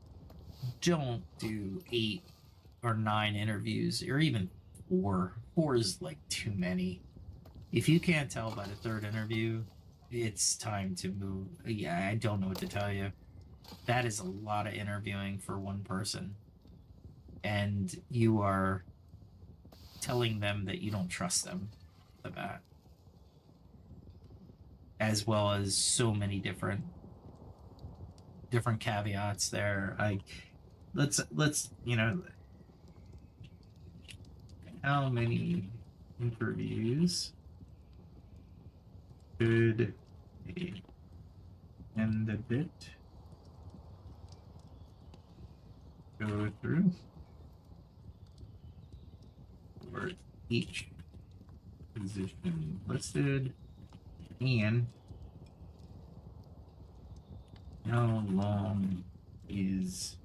don't do 8 or 9 interviews or even 4. 4 is like too many. If you can't tell by the 3rd interview, it's time to move. Yeah, I don't know what to tell you. That is a lot of interviewing for one person. And you are telling them that you don't trust them for that. As well as so many different caveats there. Let's how many interviews could a candidate go through for each position listed, and how long is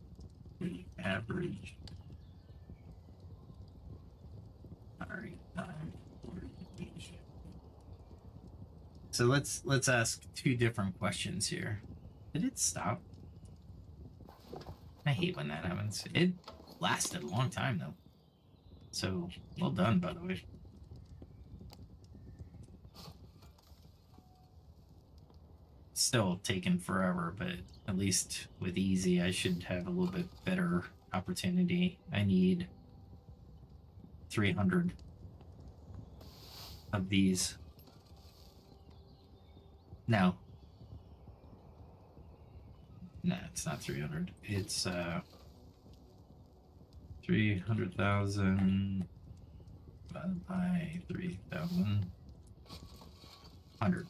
the average hiring time for each? So let's ask 2 different questions here. Did it stop? I hate when that happens. It lasted a long time though. So well done, by the way. Still taking forever, but at least with easy, I should have a little bit better opportunity. I need 300 of these. No, it's not 300. It's 300,000 divided by 3,000. 100.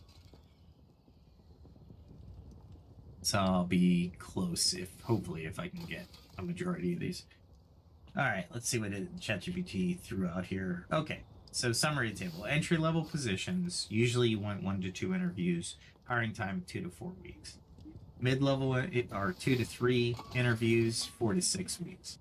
So I'll be close hopefully if I can get a majority of these. All right, let's see what ChatGPT threw out here. Okay, so summary table. Entry-level positions, usually you want 1 to 2 interviews, hiring time 2 to 4 weeks. Mid-level are 2 to 3 interviews, 4 to 6 weeks.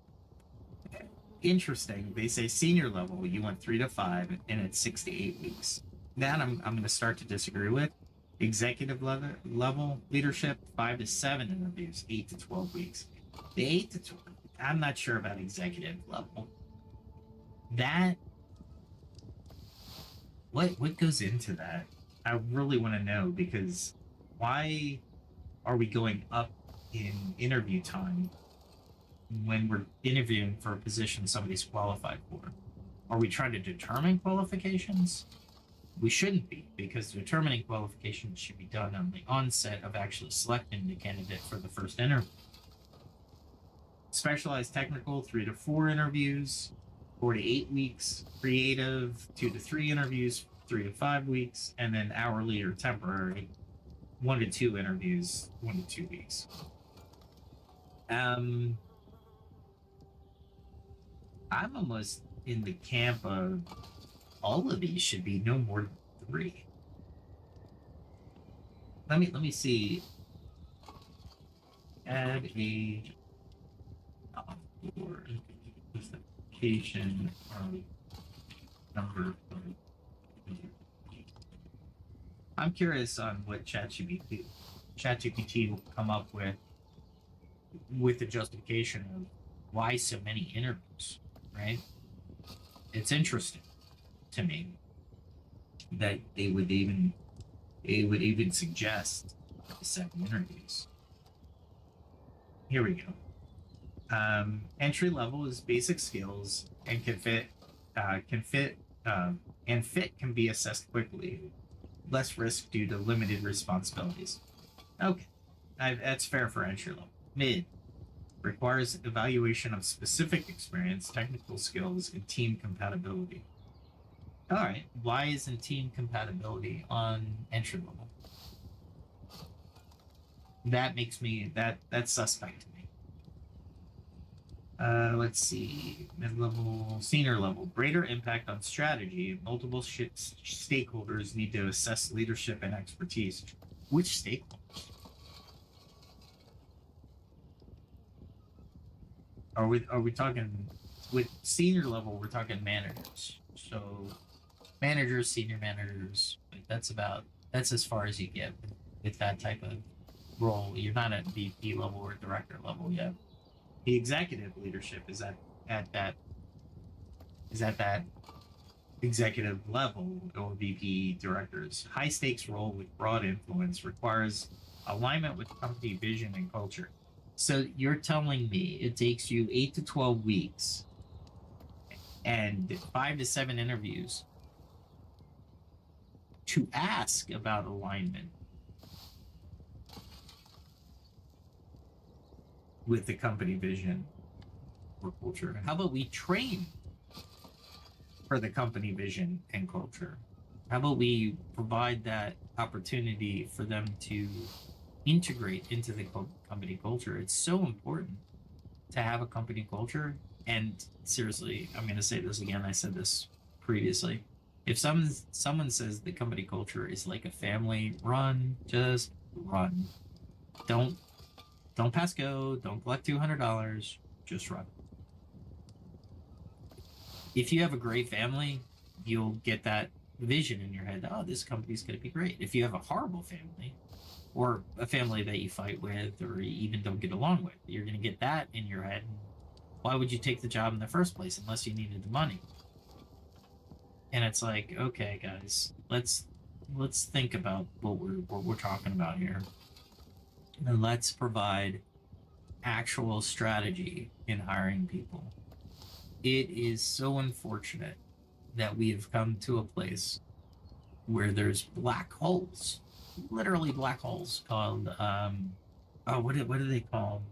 Interesting, they say senior level, you want 3 to 5, and it's 6 to 8 weeks. That I'm going to start to disagree with. Executive level leadership, 5 to 7 interviews, 8 to 12 weeks. The 8 to 12, I'm not sure about executive level. That, what goes into that? I really want to know, because why are we going up in interview time when we're interviewing for a position somebody's qualified for? Are we trying to determine qualifications? We shouldn't be, because determining qualifications should be done on the onset of actually selecting the candidate for the first interview. Specialized technical, 3 to 4 interviews, 4 to 8 weeks. Creative, 2 to 3 interviews, 3 to 5 weeks. And then hourly or temporary, 1 to 2 interviews, 1 to 2 weeks. I'm almost in the camp of all of these should be no more than 3. Let me see. Add a for justification of number of. I'm curious on what ChatGPT will come up with the justification of why so many interviews, right? It's interesting to me that they would even suggest 7 interviews. Here we go. Entry level is basic skills and fit can be assessed quickly. Less risk due to limited responsibilities. Okay, that's fair for entry level. Mid requires evaluation of specific experience, technical skills, and team compatibility. All right, why isn't team compatibility on entry level? That makes me that's suspect to me. Let's see, mid-level, senior level, greater impact on strategy. Multiple stakeholders need to assess leadership and expertise. Which stakeholders? Are we talking with senior level? We're talking managers. So managers, senior managers. That's as far as you get with that type of role. You're not at VP level or director level yet. The executive leadership is at that executive level, or VP directors. High stakes role with broad influence requires alignment with company vision and culture. So you're telling me it takes you 8 to 12 weeks and 5 to 7 interviews to ask about alignment with the company vision or culture? How about we train for the company vision and culture? How about we provide that opportunity for them to integrate into the company culture? It's so important to have a company culture. And seriously, I'm going to say this again. I said this previously. If someone says the company culture is like a family, run, just run. Don't pass go. Don't collect $200. Just run. If you have a great family, you'll get that vision in your head. Oh, this company's going to be great. If you have a horrible family, or a family that you fight with, or even don't get along with, you're going to get that in your head. Why would you take the job in the first place unless you needed the money? And it's like, okay, guys, let's think about what we're talking about here, and let's provide actual strategy in hiring people. It is so unfortunate that we have come to a place where there's black holes, literally black holes, called what do they call?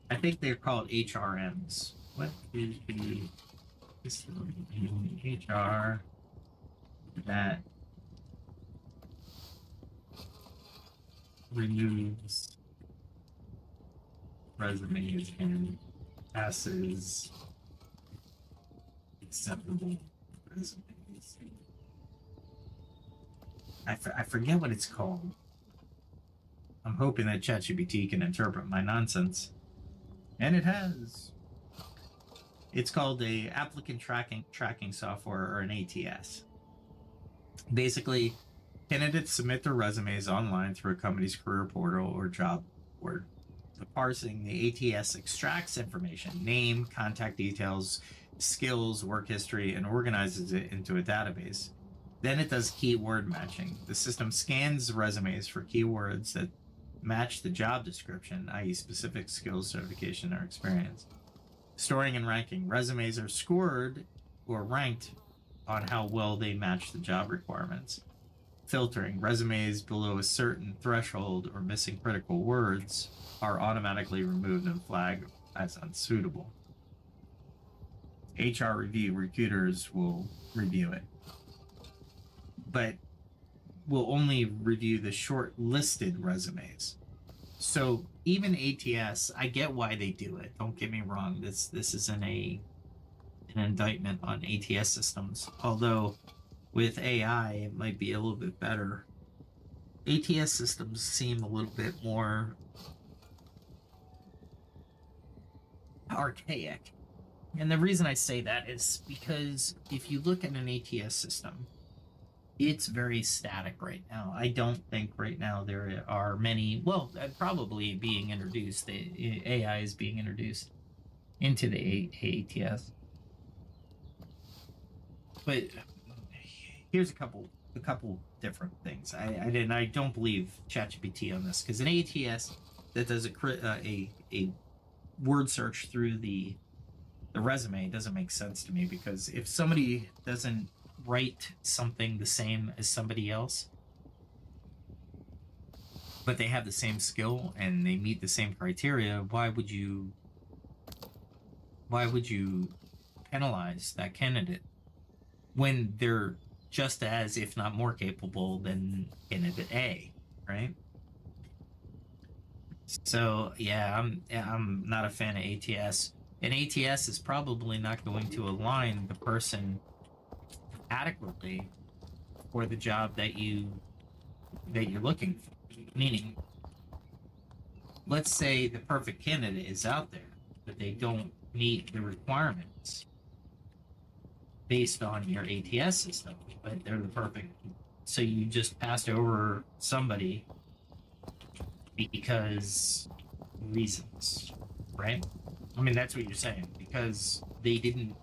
I think they're called HRMs. What is the HR that removes resumes and passes acceptable resumes. I forget what it's called. I'm hoping that ChatGPT can interpret my nonsense. And it has. It's called a applicant tracking software, or an ATS. Basically, candidates submit their resumes online through a company's career portal or job board. The parsing, the ATS extracts information, name, contact details, skills, work history, and organizes it into a database. Then it does keyword matching. The system scans resumes for keywords that match the job description, i.e. specific skills, certification, or experience. Storing and ranking. Resumes are scored or ranked on how well they match the job requirements. Filtering. Resumes below a certain threshold or missing critical words are automatically removed and flagged as unsuitable. HR review. Recruiters will review it, but will only review the short-listed resumes. So even ATS, I get why they do it. Don't get me wrong. This isn't an indictment on ATS systems. Although with AI, it might be a little bit better. ATS systems seem a little bit more archaic. And the reason I say that is because if you look at an ATS system, it's very static right now. I don't think right now there are many, well, probably being introduced. The AI is being introduced into the ATS. But here's a couple different things. I don't believe ChatGPT on this, because an ATS that does a word search through the resume doesn't make sense to me, because if somebody doesn't write something the same as somebody else, but they have the same skill and they meet the same criteria, why would you penalize that candidate when they're just as, if not more capable than candidate A, right? So yeah, I'm not a fan of ATS. An ATS is probably not going to align the person adequately for the job that you're looking for. Meaning, let's say the perfect candidate is out there, but they don't meet the requirements based on your ATS system, but they're the perfect. So you just passed over somebody because reasons, right? I mean, that's what you're saying, because they didn't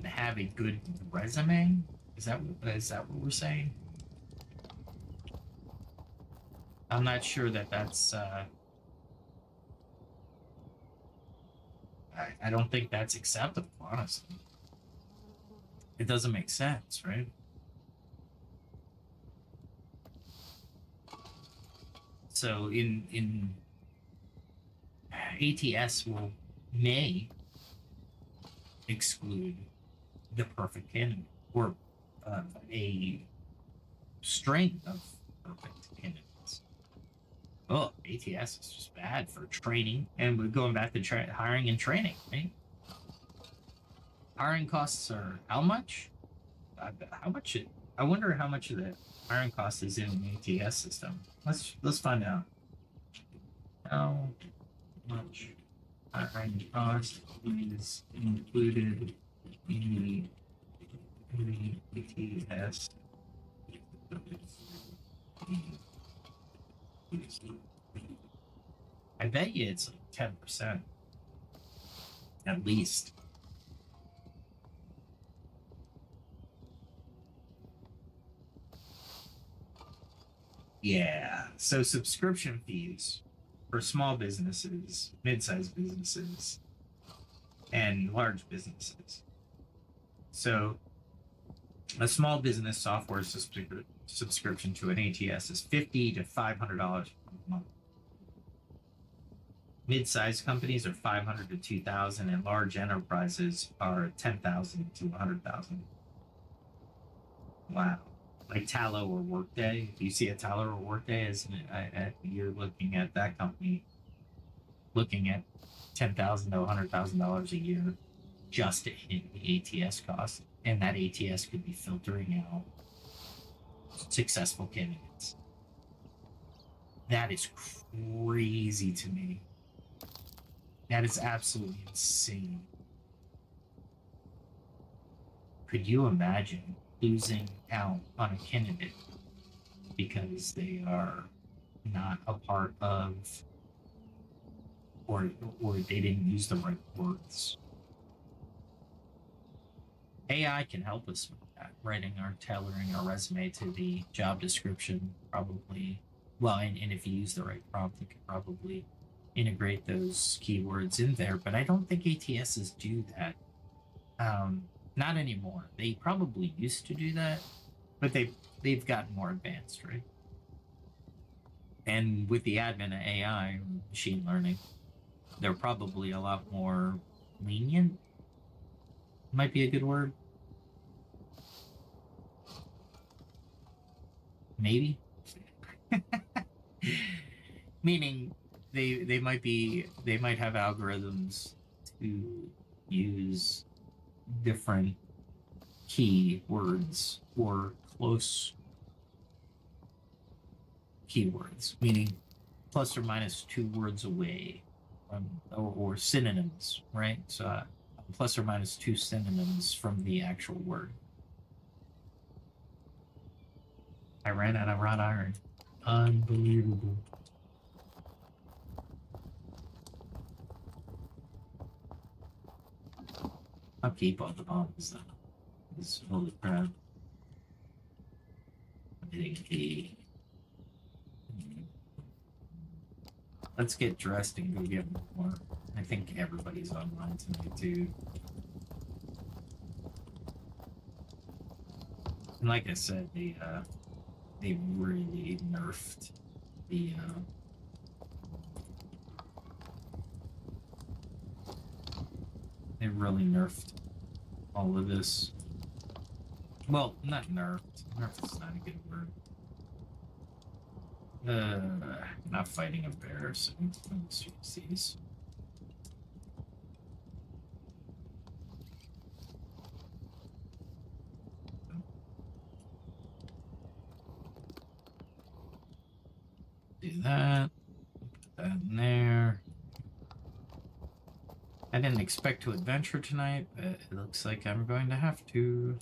have a good resume. Is that what we're saying? I'm not sure that's I don't think that's acceptable, honestly. It doesn't make sense, right? So in ATS may exclude the perfect candidate, or a string of perfect candidates. Oh, ATS is just bad for training, and we're going back to hiring and training, right? Hiring costs are how much? How much? I wonder how much of the hiring cost is in an ATS system. Let's find out. How much hiring cost is included in the ATS? I bet you it's like 10%, at least. Yeah, so subscription fees for small businesses, mid-sized businesses, and large businesses. So a small business software subscription to an ATS is $50 to $500 per month. Mid-sized companies are $500 to $2,000, and large enterprises are $10,000 to $100,000. Wow. like Tallow or Workday. If you see a Tallow or Workday, you're looking at that company looking at $10,000 to $100,000 a year just to hit the ATS cost, and that ATS could be filtering out successful candidates. That is crazy to me. That is absolutely insane. Could you imagine losing out on a candidate because they are not a part of, or they didn't use the right words? AI can help us with that, tailoring our resume to the job description, probably. Well, and if you use the right prompt, it could probably integrate those keywords in there. But I don't think ATSs do that. Not anymore. They probably used to do that, but they've gotten more advanced, right? And with the advent of AI, machine learning, they're probably a lot more lenient. Might be a good word. Maybe. Meaning they might have algorithms to use different keywords or close keywords, meaning plus or minus 2 words away from, or synonyms, right? So plus or minus 2 synonyms from the actual word. I ran out of wrought iron. Unbelievable. I'll keep all the bombs though. This holy crap. Let's get dressed and go get more. I think everybody's online tonight too. And like I said, they really nerfed the they really nerfed all of this. Well, not nerfed. Nerfed is not a good word. Not fighting a bear, so let's use these. Do that. Put that in there. I didn't expect to adventure tonight, but it looks like I'm going to have to.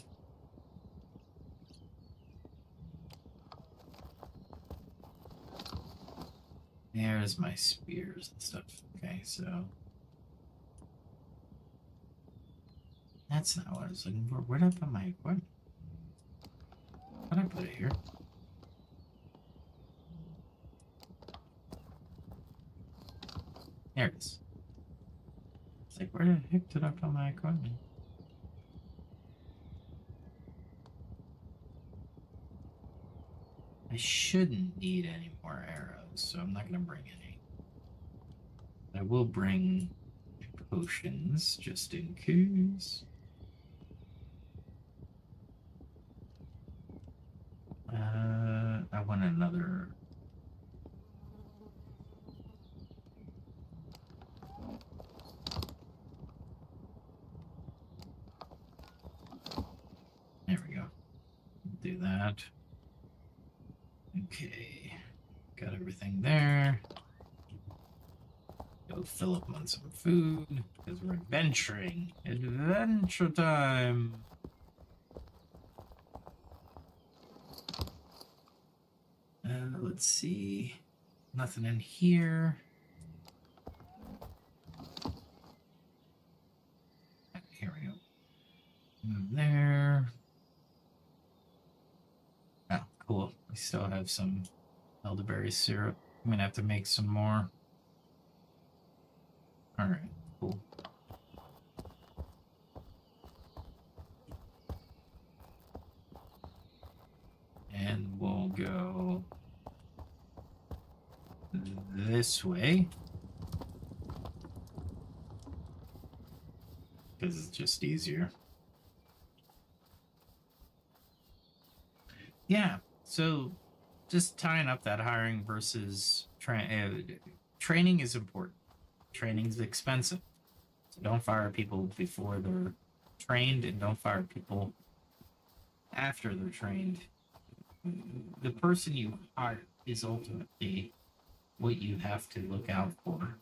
There's my spears and stuff. Okay, so that's not what I was looking for. Where did I put my equipment? How did I put it here? There it is. It's like, where the heck did I put my equipment? I shouldn't need any more arrows, so I'm not going to bring any. I will bring potions just in case. I want another. There we go. Do that. Okay. Got everything there. Go fill up on some food because we're adventuring. Adventure time. Let's see. Nothing in here. Here we go. Move there. Oh, cool. We still have some elderberry syrup. I'm gonna have to make some more. All right, cool. And we'll go this way because it's just easier. Yeah. So just tying up that hiring versus training is important. Training is expensive. So don't fire people before they're trained, and don't fire people after they're trained. The person you hire is ultimately what you have to look out for.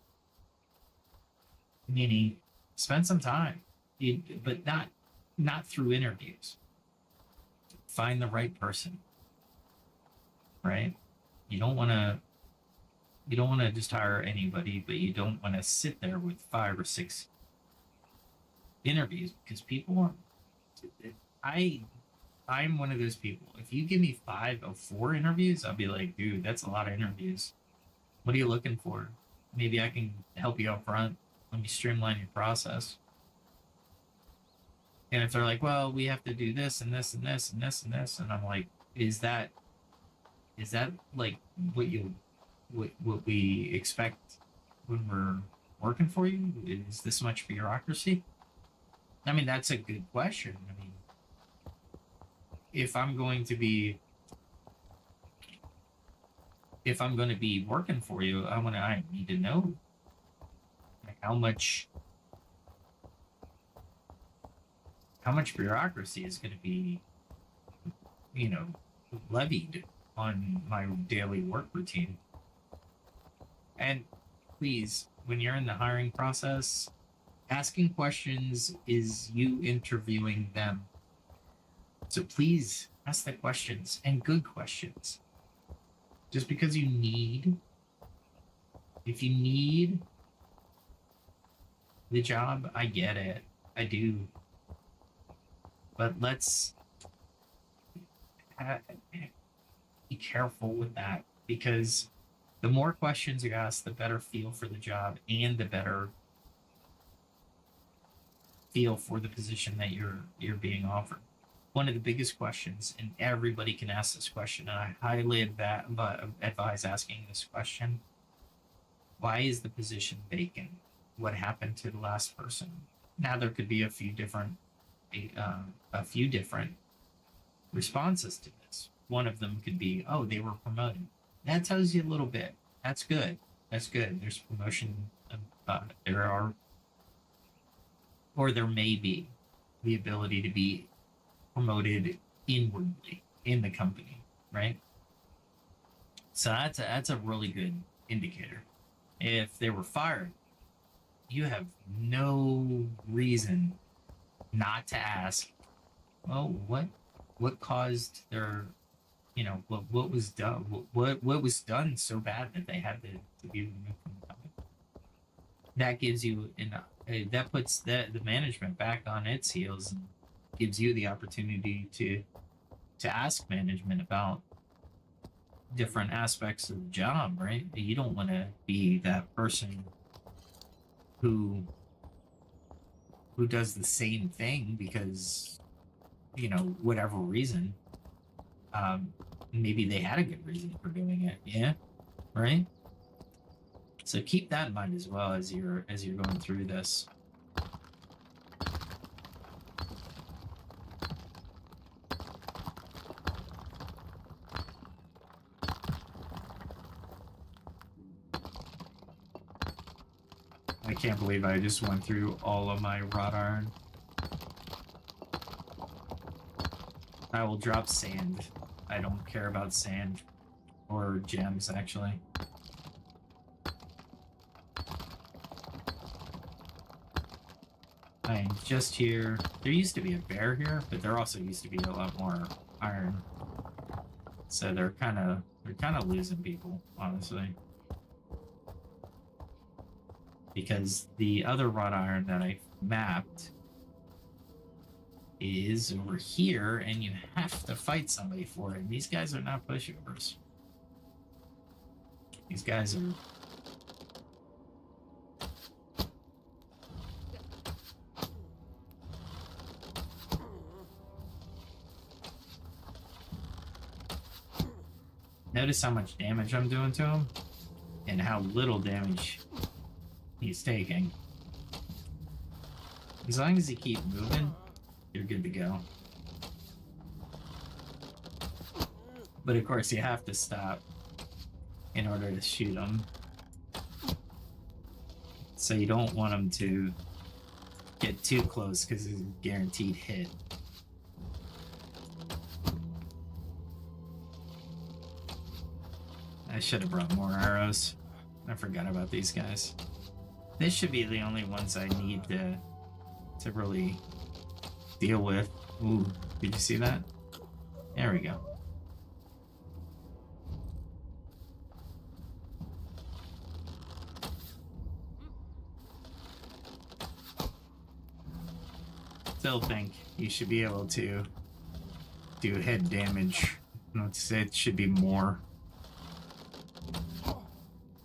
Meaning, spend some time, but not through interviews. Find the right person, right? You don't want to just hire anybody, but you don't want to sit there with 5 or 6 interviews because people are. I I'm one of those people. If you give me 5 or 4 interviews, I'll be like, dude, that's a lot of interviews. What are you looking for? Maybe I can help you up front. Let me streamline your process. And if they're like, well, we have to do this and this and this and this and this, and I'm like, is that like what we expect when we're working for you? Is this much bureaucracy? I mean, that's a good question. I mean, if I'm going to be working for you, I need to know like how much bureaucracy is going to be, levied on my daily work routine. And please, when you're in the hiring process, asking questions is you interviewing them. So please ask the questions, and good questions. Just because if you need the job, I get it. I do. But let's be careful with that, because the more questions you ask, the better feel for the job and the better feel for the position that you're being offered. One of the biggest questions, and everybody can ask this question, and I highly advise asking this question: why is the position vacant? What happened to the last person? Now there could be a few different responses to this. One of them could be, oh, they were promoted. That tells you a little bit. That's good. There's promotion. There may be the ability to be promoted inwardly in the company, right? So that's a really good indicator. If they were fired, you have no reason not to ask, well, what caused their, what was done, what was done so bad that they had to be removed from the company. That gives you that puts the management back on its heels and gives you the opportunity to ask management about different aspects of the job, right? You don't want to be that person who does the same thing because, whatever reason. Maybe they had a good reason for doing it. Yeah, right. So keep that in mind as well as you're going through this. I can't believe I just went through all of my wrought iron. I will drop sand. I don't care about sand or gems, actually. I am just here. There used to be a bear here, but there also used to be a lot more iron. So they're kind of losing people, honestly. Because the other wrought iron that I mapped is over here, and you have to fight somebody for it. And these guys are not pushovers. These guys are... Notice how much damage I'm doing to him, and how little damage he's taking. As long as you keep moving, you're good to go. But of course, you have to stop in order to shoot them. So you don't want them to get too close because it's a guaranteed hit. I should have brought more arrows. I forgot about these guys. This should be the only ones I need to really deal with. Ooh, did you see that? There we go. Still think you should be able to do head damage. It should be more.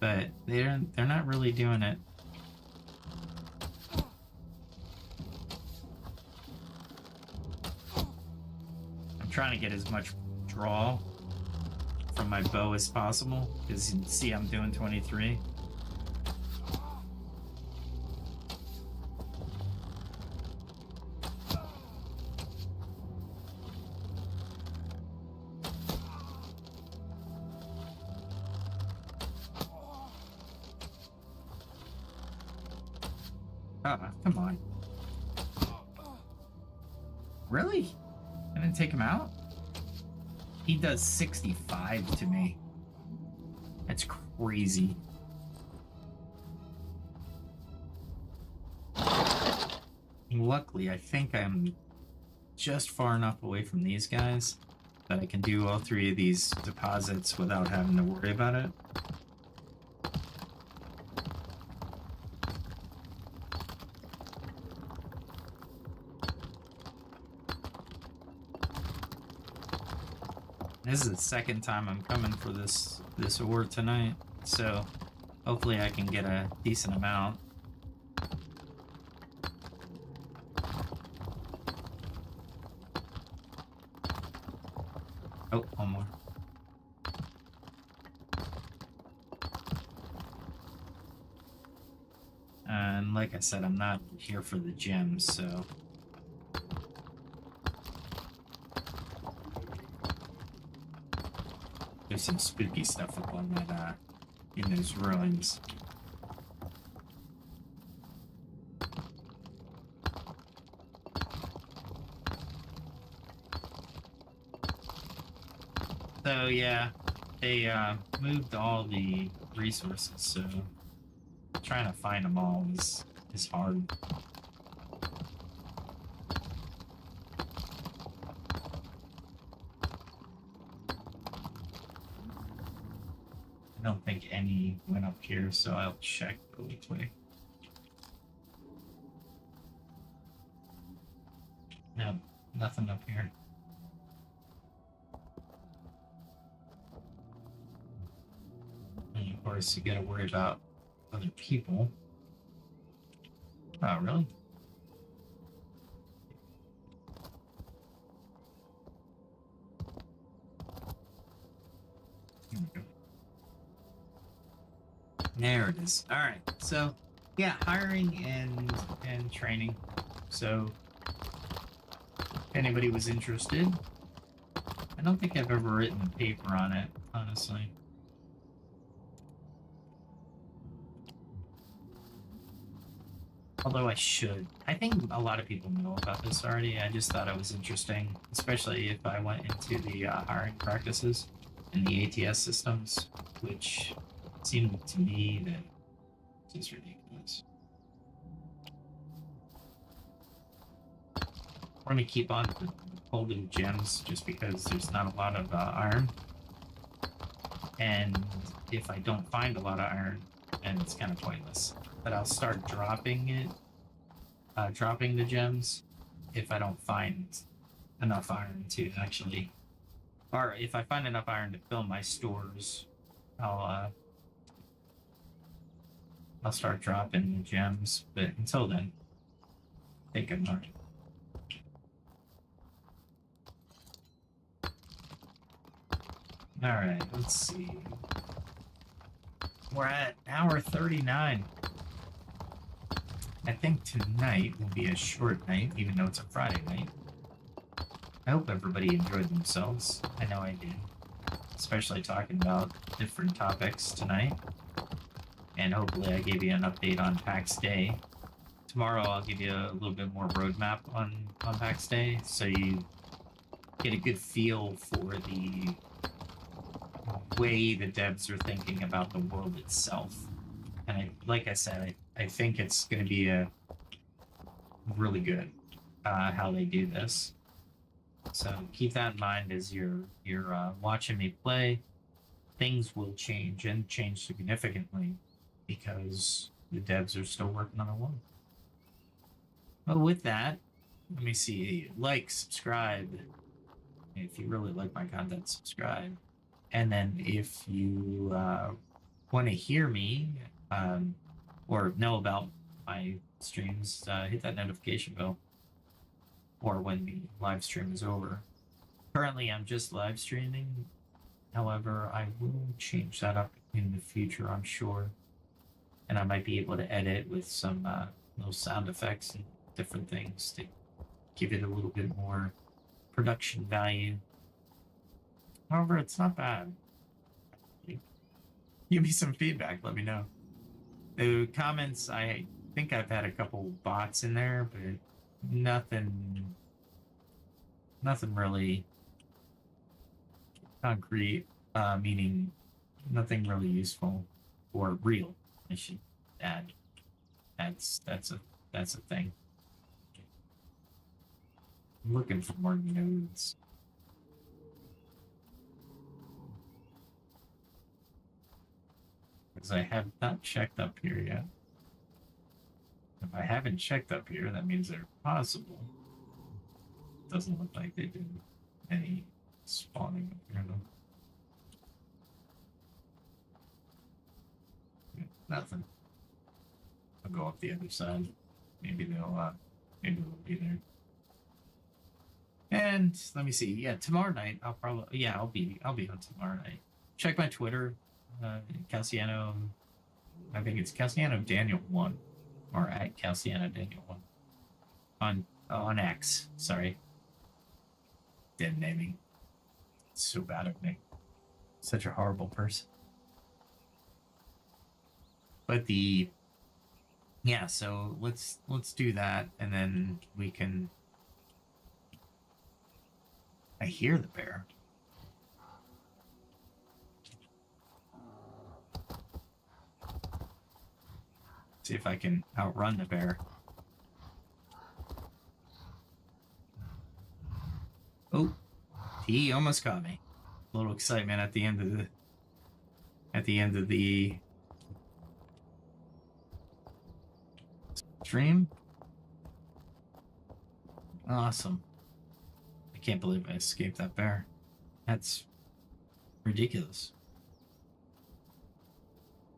But they're not really doing it. I'm trying to get as much draw from my bow as possible, because you can see I'm doing 23. Come on. Really? I didn't take him out? He does 65 to me. That's crazy. Luckily, I think I'm just far enough away from these guys that I can do all three of these deposits without having to worry about it. This is the second time I'm coming for this ore tonight, so hopefully I can get a decent amount. Oh, one more. And like I said, I'm not here for the gems, so there's some spooky stuff up on that, in those ruins. So yeah, they moved all the resources, so trying to find them all is hard. I don't think any went up here, so I'll check really quick. No, nothing up here. And of course, you gotta worry about other people. Oh, really? Here we go. There it is. All right. So, yeah, hiring and training. So, if anybody was interested, I don't think I've ever written a paper on it, honestly. Although I should. I think a lot of people know about this already. I just thought it was interesting, especially if I went into the hiring practices and the ATS systems, which seemed to me that it's ridiculous. We're going to keep on holding gems just because there's not a lot of iron. And if I don't find a lot of iron, then it's kind of pointless. But I'll start dropping it, dropping the gems if I don't find enough iron to actually, or if I find enough iron to fill my stores, I'll start dropping the gems. But until then, take a look. All right, let's see. We're at hour 39. I think tonight will be a short night, even though it's a Friday night. I hope everybody enjoyed themselves. I know I did. especially talking about different topics tonight. And hopefully I gave you an update on Pax Dei. Tomorrow I'll give you a little bit more roadmap on Pax Dei, so you get a good feel for the way the devs are thinking about the world itself. And like I said, I think it's going to be a really good how they do this. So keep that in mind as you're watching me play. Things will change and change significantly because the devs are still working on the world. Well, with that, let me see. Like, subscribe. If you really like my content, subscribe. And then if you want to hear me or know about my streams, hit that notification bell. Or when the live stream is over. Currently, I'm just live streaming. However, I will change that up in the future, I'm sure. And I might be able to edit with some little sound effects and different things to give it a little bit more production value. However, it's not bad. Give me some feedback, let me know. The comments, I think I've had a couple bots in there, but nothing really concrete, meaning nothing really useful or real, I should add. That's a thing. I'm looking for more nodes. Because I have not checked up here yet. If I haven't checked up here, that means they're possible. Doesn't look like they did any spawning up here, though. Yeah, nothing. I'll go up the other side. Maybe they'll be there. And let me see. Yeah, tomorrow night I'll be on tomorrow night. Check my Twitter, Calciano. I think it's Calciano Daniel 1. Or at Calciano Daniel 1 on X. Sorry, dead naming. It's so bad of me. Such a horrible person. But so let's do that, and then we can. I hear the bear. See if I can outrun the bear. Oh, he almost got me. A little excitement at the end of the stream. Awesome. I can't believe I escaped that bear. That's ridiculous.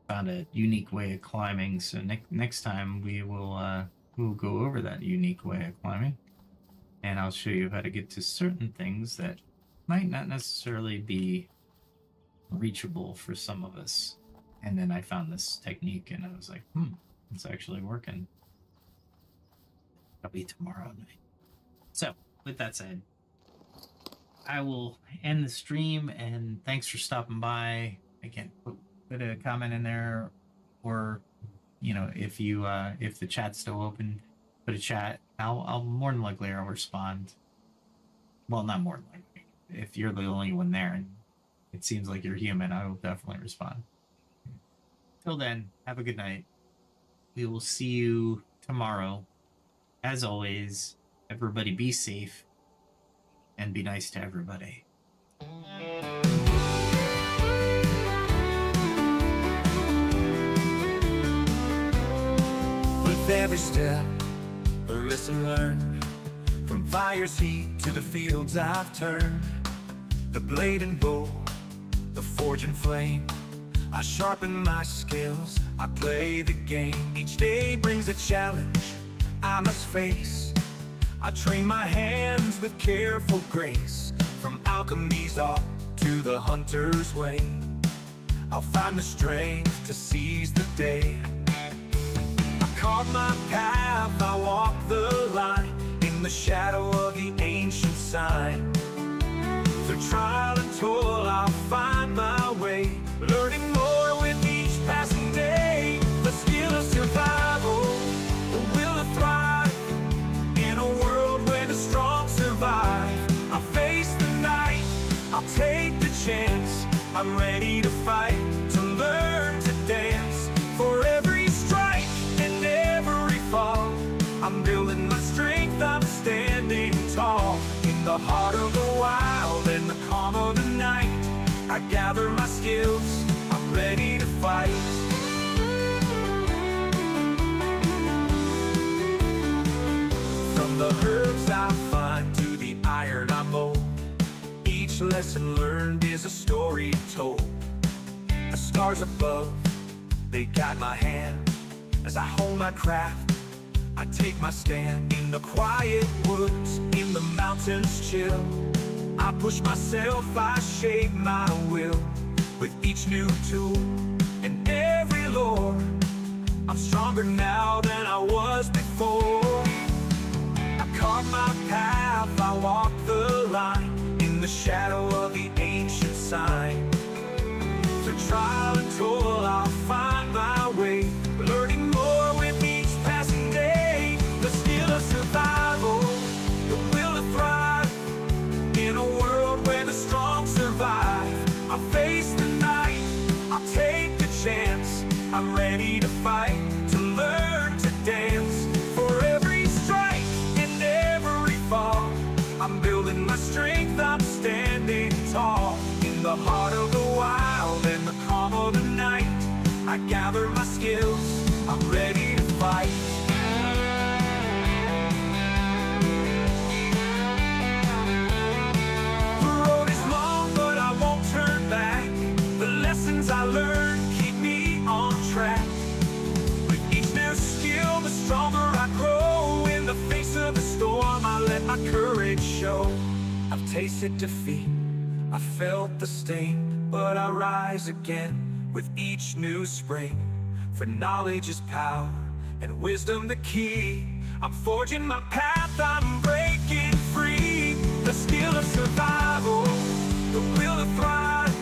Found a unique way of climbing, so next time we'll go over that unique way of climbing, and I'll show you how to get to certain things that might not necessarily be reachable for some of us. And then I found this technique, and I was like, it's actually working. It'll be tomorrow night. So, with that said, I will end the stream, and thanks for stopping by. Again, put a comment in there, or if the chat's still open, put a chat. I'll more than likely I'll respond. Well, not more than likely. If you're the only one there and it seems like you're human, I will definitely respond. Till then, have a good night. We will see you tomorrow. As always, everybody be safe and be nice to everybody. With every step, a lesson learned. From fire's heat to the fields I've turned. The blade and bow, the forge and flame. I sharpen my skills, I play the game. Each day brings a challenge I must face. I train my hands with careful grace. From alchemy's art to the hunter's way, I'll find the strength to seize the day. Carve my path, I walk the line in the shadow of the ancient sign. Through trial and toil, I'll find I'll take the chance. I'm ready to fight, to learn to dance. For every strike and every fall, I'm building my strength, I'm standing tall. In the heart of the wild and the calm of the night, I gather my skills, I'm ready to fight. From the herbs I find to the iron I mold, each lesson learned is a story told. The stars above, they guide my hand. As I hone my craft, I take my stand. In the quiet woods, in the mountains chill, I push myself, I shape my will. With each new tool and every lore, I'm stronger now than I was before. I carve my path, I walk the line, in the shadow of the ancient sign. Through trial and toil, I'll find my way, learning more with each passing day. The skill of survival, the will to thrive, in a world where the strong survive. I'll face the night, I'll take the chance. I'm ready to fight, to learn to dance. For every strike and every fall, I'm building my strength, I'm standing tall. In the heart of the wild and the calm of the night, I gather my skills, I'm ready to fight. The road is long, but I won't turn back. The lessons I learned keep me on track. With each new skill, the stronger I grow. In the face of the storm, I let my courage show. I've tasted defeat, I felt the sting, but I rise again with each new spring. For knowledge is power, and wisdom the key. I'm forging my path, I'm breaking free. The skill of survival, the will to thrive,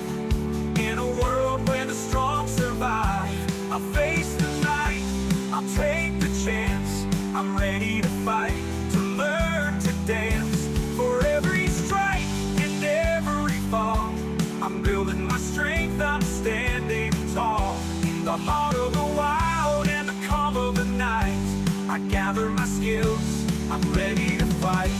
in a world where the strong survive. I'll face the night, I'll take the chance. I'm ready to fight, to learn to dance. For every strike and every fall, I'm building my strength, I'm standing tall. In the heart of the wild and the calm of the night, I gather my skills, I'm ready to fight.